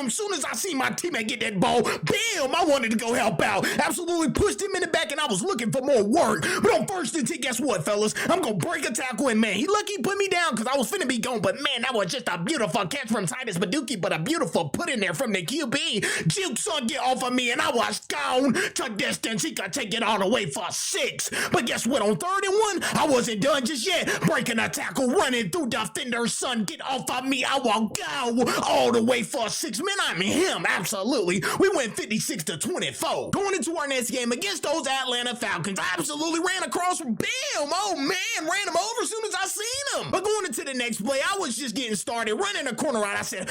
Soon as I see my teammate get that ball, bam, I wanted to go help out. Absolutely pushed him in the back, and I was looking for more work. But on 1st and 10, guess what, fellas? I'm going to break a tackle, and man, he lucky he put me down because I was finna be gone. But man, that was just a beautiful catch from Titus Baduki, but a beautiful put in there from the QB. Juke son get off of me, and I was gone to distance. He could take it all the way for 6. But guess what? On 3rd and 1, I wasn't done just yet. Breaking a tackle, running through defenders, son, get off of me. I will go all the way for 6. Man, I mean him, absolutely. We went 56-24. Going into our next game against those Atlanta Falcons, I absolutely ran across, bam, oh man, ran him over as soon as I seen him. But going into the next play, I was just getting started, running a corner out. I said,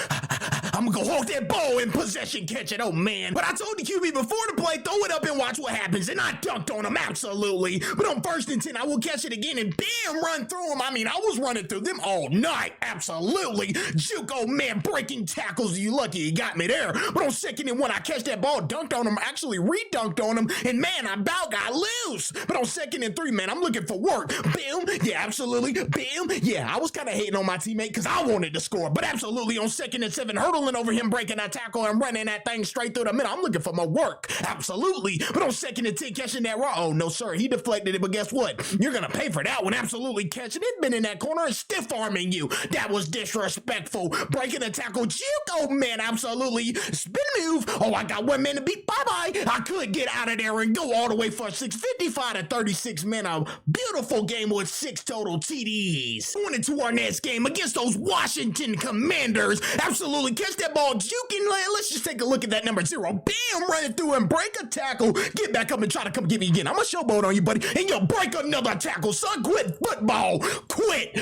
I'm gonna go hold that ball in possession, catch it, oh man. But I told the QB before the play, throw it up and watch what happens, and I dunked on him, absolutely. But on 1st and 10, I will catch it again and bam, run through him. I mean, I was running through them all night, absolutely. Juke, oh man, breaking tackles, you lucky he got me there. But on 2nd and 1, I catch that ball, dunked on him, actually re-dunked on him, and man, I about got loose. But on 2nd and 3, man, I'm looking for work. Bam, yeah, absolutely, bam, yeah, I was kind of hating on my teammate because I wanted to score, but absolutely on 2nd and 7, hurdling over him, breaking that tackle and running that thing straight through the middle. I'm looking for my work, absolutely. But on 2nd and 10, catching that raw, oh no sir, he deflected it, but guess what? You're gonna pay for that one, absolutely catching it, been in that corner and stiff arming you. That was disrespectful. Breaking the tackle, juke, oh man, absolutely. Spin move, oh I got one man to beat, bye-bye. I could get out of there and go all the way for 6, 55-36, man, a beautiful game with 6 total TDs. Going into our next game against those Washington Commanders, absolutely catch that ball, juking, let's just take a look at that number 0, bam, run it through and break a tackle, get back up and try to come get me again. I'm a showboat on you, buddy, and you'll break another tackle, son, quit football, quit.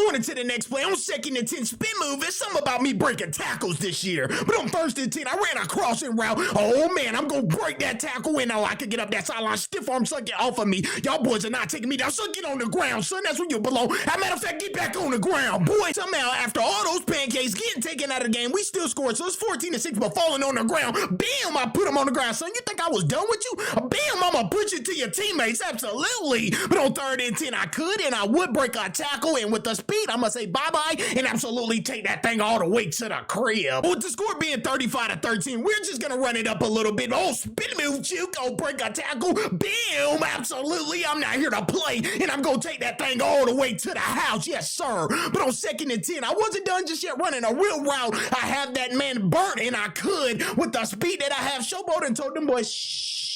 Going into the next play on 2nd and 10, spin move, it's something about me breaking tackles this year, but on 1st and 10, I ran a crossing route, oh man, I'm gonna break that tackle, and oh, I could get up that sideline, stiff arm, son, get off of me, y'all boys are not taking me down, son, get on the ground, son, that's where you belong. As a matter of fact, get back on the ground, boy. Somehow, after all those pancakes getting taken out of the game, we still scored, so it's 14-6, but falling on the ground, bam, I put him on the ground, son, you think I was done with you? Bam, I'm gonna put you to your teammates, absolutely. But on 3rd and 10, I could, and I would break a tackle, and with the speed, I'm gonna say bye-bye, and absolutely take that thing all the way to the crib. With the score being 35-13, we're just gonna run it up a little bit. Oh, spin move, juke, oh, break a tackle, bam, absolutely, I'm not here to play, and I'm gonna take that thing all the way to the house, yes, sir. But on 2nd and 10, I wasn't done just yet running a real middle route. I have that man burnt, and I could with the speed that I have. Showboat and told them boys, shh.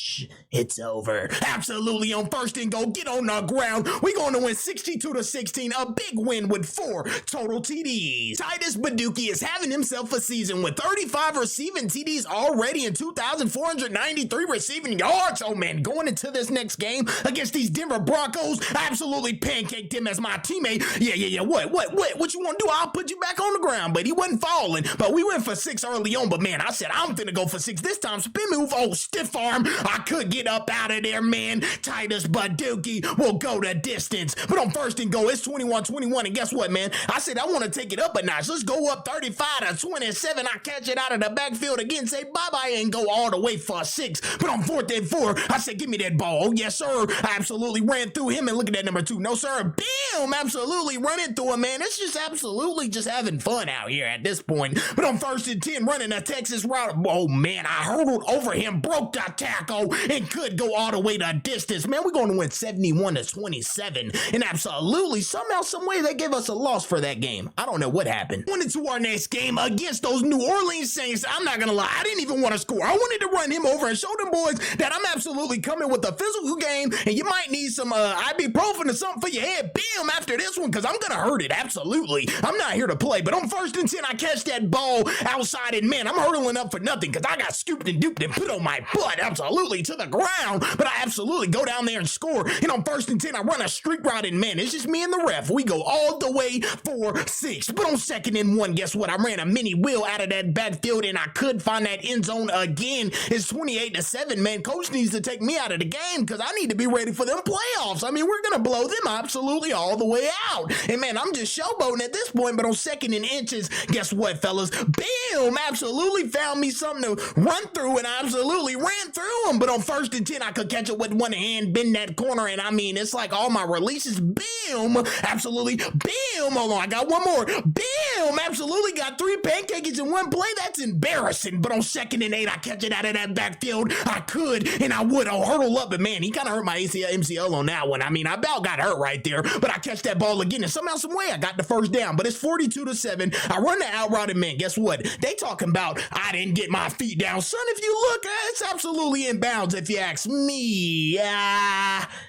It's over. Absolutely on first and goal. Get on the ground. We're going to win 62-16. A big win with 4 total TDs. Titus Baduki is having himself a season with 35 receiving TDs already and 2,493 receiving yards. Oh man, going into this next game against these Denver Broncos, I absolutely pancaked him as my teammate. Yeah. What you want to do? I'll put you back on the ground. But he wasn't falling. But we went for 6 early on. But man, I said I'm finna go for 6 this time. Spin move. Oh, stiff arm. I could get up out of there, man. Titus Baduki will go the distance. But on first and goal, it's 21-21. And guess what, man? I said I want to take it up a notch. Let's go up 35-27. I catch it out of the backfield again, say bye-bye, and go all the way for 6. But on 4th and 4, I said, give me that ball. Oh, yes, sir. I absolutely ran through him. And look at that number 2. No, sir. Bam! Absolutely running through him, man. It's just absolutely just having fun out here at this point. But on 1st and 10, running a Texas route. Oh, man. I hurdled over him, broke the tackle, and could go all the way the distance. Man, we're going to win 71-27. And absolutely, somehow, some way, they gave us a loss for that game. I don't know what happened. Went into our next game against those New Orleans Saints. I'm not going to lie. I didn't even want to score. I wanted to run him over and show them boys that I'm absolutely coming with a physical game, and you might need some ibuprofen or something for your head. Bam! After this one, because I'm going to hurt it. Absolutely. I'm not here to play. But on 1st and 10, I catch that ball outside, and man, I'm hurdling up for nothing because I got scooped and duped and put on my butt absolutely to the ground. But I absolutely go down there and score. And on 1st and 10, I run a streak route, and man, it's just me and the ref. We go all the way for 6. But on 2nd and 1, guess what? I ran a mini wheel out of that backfield, and I could find that end zone again. It's 28-7, man. Coach needs to take me out of the game because I need to be ready for them playoffs. I mean, we're going to blow them absolutely all the way out. And man, I'm just showboating at this point, but on 2nd and inches, guess what, fellas? Bam! Absolutely found me something to run through, and I absolutely ran through them. But on 1st and 10, I could catch it with one hand, bend that corner, and I mean, it's like all my releases. Bam! Absolutely. Bam! Hold on, I got one more. Bam! Absolutely got 3 pancakes in one play. That's embarrassing. But on 2nd and 8, I catch it out of that backfield. I could, and I would. I'll hurdle up, but man, he kind of hurt my ACL, MCL on that one. I mean, I about got hurt right there, but I catch that ball again, and somehow, some way, I got the first down. But it's 42-7. I run the out route, and man, guess what? They talking about I didn't get my feet down. Son, if you look, it's absolutely in bounds if you ask me.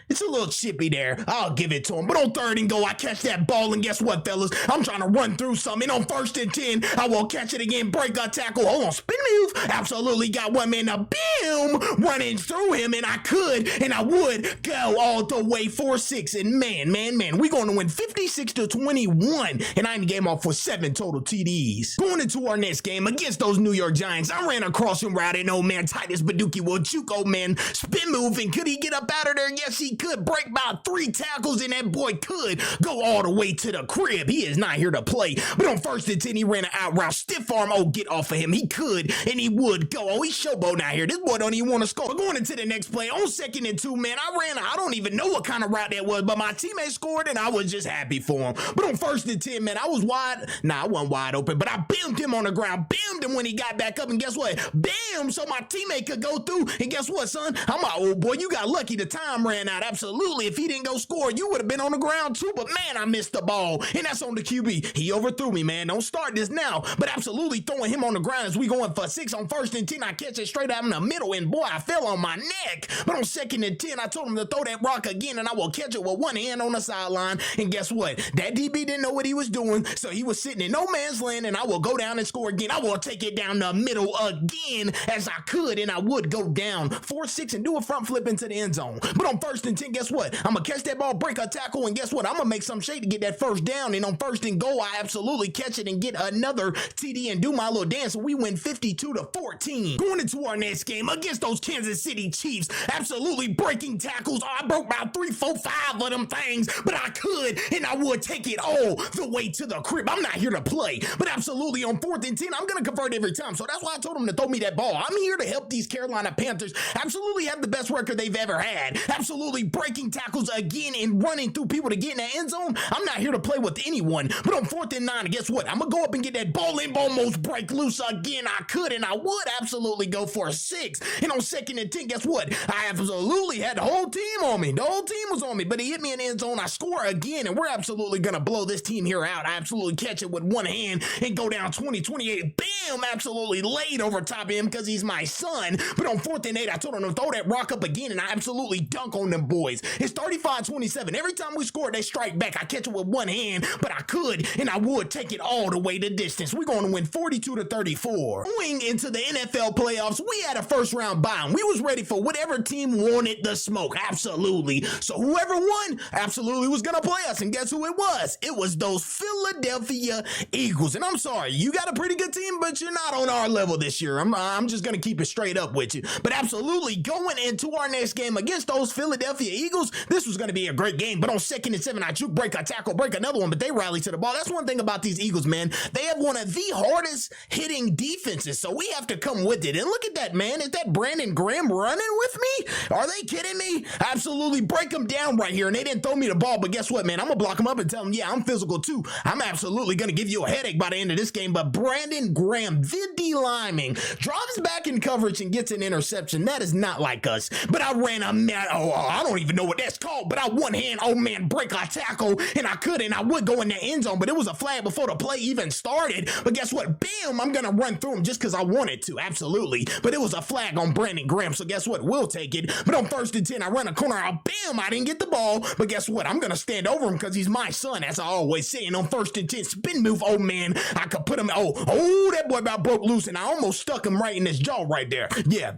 It's a little chippy there. I'll give it to him. But on 3rd and goal, I catch that ball, and guess what, fellas? I'm trying to run through something. On 1st and 10, I will catch it again, break a tackle. Hold on, spin move. Absolutely got one man. Now, bam! Running through him, and I could, and I would go all the way for 6. And man, we're going to win 56-21. And I ended the game off with 7 total TDs. Going into our next game against those New York Giants, I ran a crossing route, and oh man, Titus Baduki will juke, oh man, spin move, and could he get up out of there? Yes, he could. Break about 3 tackles, and that boy could go all the way to the crib. He is not here to play. But on 1st and 10, he ran an out route, stiff arm. Oh, get off of him. He could, and he would go. Oh, he's showboating out here. This boy don't even want to score. But going into the next play, on 2nd and 2, man, I don't even know what kind of route that was, but my teammate scored, and I was just happy for him. But on 1st and 10, man, I was wide. Nah, I wasn't wide open, but I bammed him on the ground. Bammed him when he got back up, and guess what? Bam! So my teammate could go through, and guess what, son? I'm like, oh boy, you got lucky. The time ran out. Absolutely. If he didn't go score, you would have been on the ground too, but man, I missed the ball, and that's on the QB. He overthrew me, man. Don't start this now, but absolutely throwing him on the ground as we going for 6. On 1st and 10, I catch it straight out in the middle, and boy, I fell on my neck. But on 2nd and 10, I told him to throw that rock again, and I will catch it with one hand on the sideline, and guess what? That DB didn't know what he was doing, so he was sitting in no man's land, and I will go down and score again. I will take it down the middle again as I could, and I would go down 4-6 and do a front flip into the end zone. But on 1st and 10, guess what? I'm going to catch that ball, break a tackle, and guess what? I'm going to make some shake to get that first down, and on 1st and goal, I absolutely catch it and get another TD and do my little dance, so we win 52-14. Going into our next game against those Kansas City Chiefs, absolutely breaking tackles. Oh, I broke about 3, 4, 5 of them things, but I could, and I would take it all the way to the crib. I'm not here to play, but absolutely on 4th and 10, I'm going to convert every time, so that's why I told him to throw me that ball. I'm here to help these Carolina Panthers absolutely have the best record they've ever had. Absolutely breaking tackles again and running through people to get in that end zone. I'm not here to play with anyone, but on 4th and 9, guess what? I'm gonna go up and get that ball and almost break loose again. I could and I would absolutely go for a 6. And on 2nd and 10, guess what? I absolutely had the whole team on me. The whole team was on me, but he hit me in the end zone. I score again, and we're absolutely gonna blow this team here out. I absolutely catch it with one hand and go down 20-28. Bam! Absolutely laid over top of him because he's my son. But on 4th and 8, I told him to throw that rock up again, and I absolutely dunk on them boys. It's 35-27. Every time we score, they strike back. I catch it with one hand, but I could and I would take it all the way the distance. We're going to win 42-34. Going into the NFL playoffs, we had a first-round bye, and we was ready for whatever team wanted the smoke. Absolutely. So whoever won absolutely was going to play us, and guess who it was? It was those Philadelphia Eagles. And I'm sorry, you got a pretty good team, but you're not on our level this year. I'm just going to keep it straight up with you. But absolutely, going into our next game against those Philadelphia Eagles, this was going to be a great game. But on 2nd and 7, I juke, break, I tackle, break another one, but they rally to the ball. That's one thing about these Eagles, man. They have one of the hardest hitting defenses, so we have to come with it. And look at that, man. Is that Brandon Graham running with me? Are they kidding me? Absolutely break them down right here, and they didn't throw me the ball, but guess what, man? I'm going to block them up and tell them, yeah, I'm physical too. I'm absolutely going to give you a headache by the end of this game, but Brandon Graham, the D-lineman, drops back in coverage and gets an interception. That is not like us. But I ran I don't even know what that's called, but I one hand, oh man, break a tackle, and I could, and I would go in the end zone, but it was a flag before the play even started. But guess what? Bam, I'm going to run through him just because I wanted to, absolutely. But it was a flag on Brandon Graham, so guess what? We'll take it. But on 1st and 10, I run a corner out, bam, I didn't get the ball, but guess what? I'm going to stand over him because he's my son, as I always say. And on 1st and 10, spin move, oh man, I could put him, that boy about broke loose, and I almost stuck him right in his jaw right there. Yeah,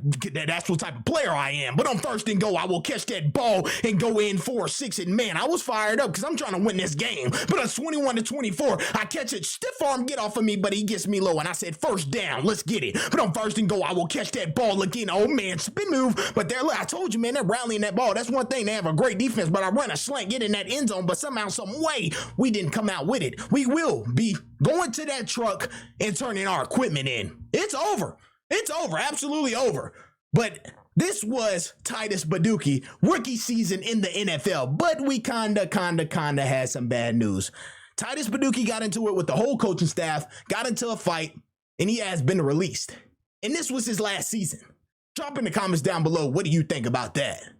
that's what type of player I am. But on 1st and goal, I will catch that ball and go in for a 6, and man, I was fired up because I'm trying to win this game. But on 21-24, I catch it, stiff arm, get off of me, but he gets me low, and I said, 1st down, let's get it. But on 1st and goal, I will catch that ball again, oh man, spin move, but I told you, man, they're rallying that ball. That's one thing, they have a great defense, but I run a slant, get in that end zone, but somehow, some way, we didn't come out with it. We will be going to that truck and turning our equipment in. It's over. It's over, absolutely over. But this was Titus Baduki, rookie season in the NFL, but we kinda had some bad news. Titus Baduki got into it with the whole coaching staff, got into a fight, and he has been released. And this was his last season. Drop in the comments down below, what do you think about that?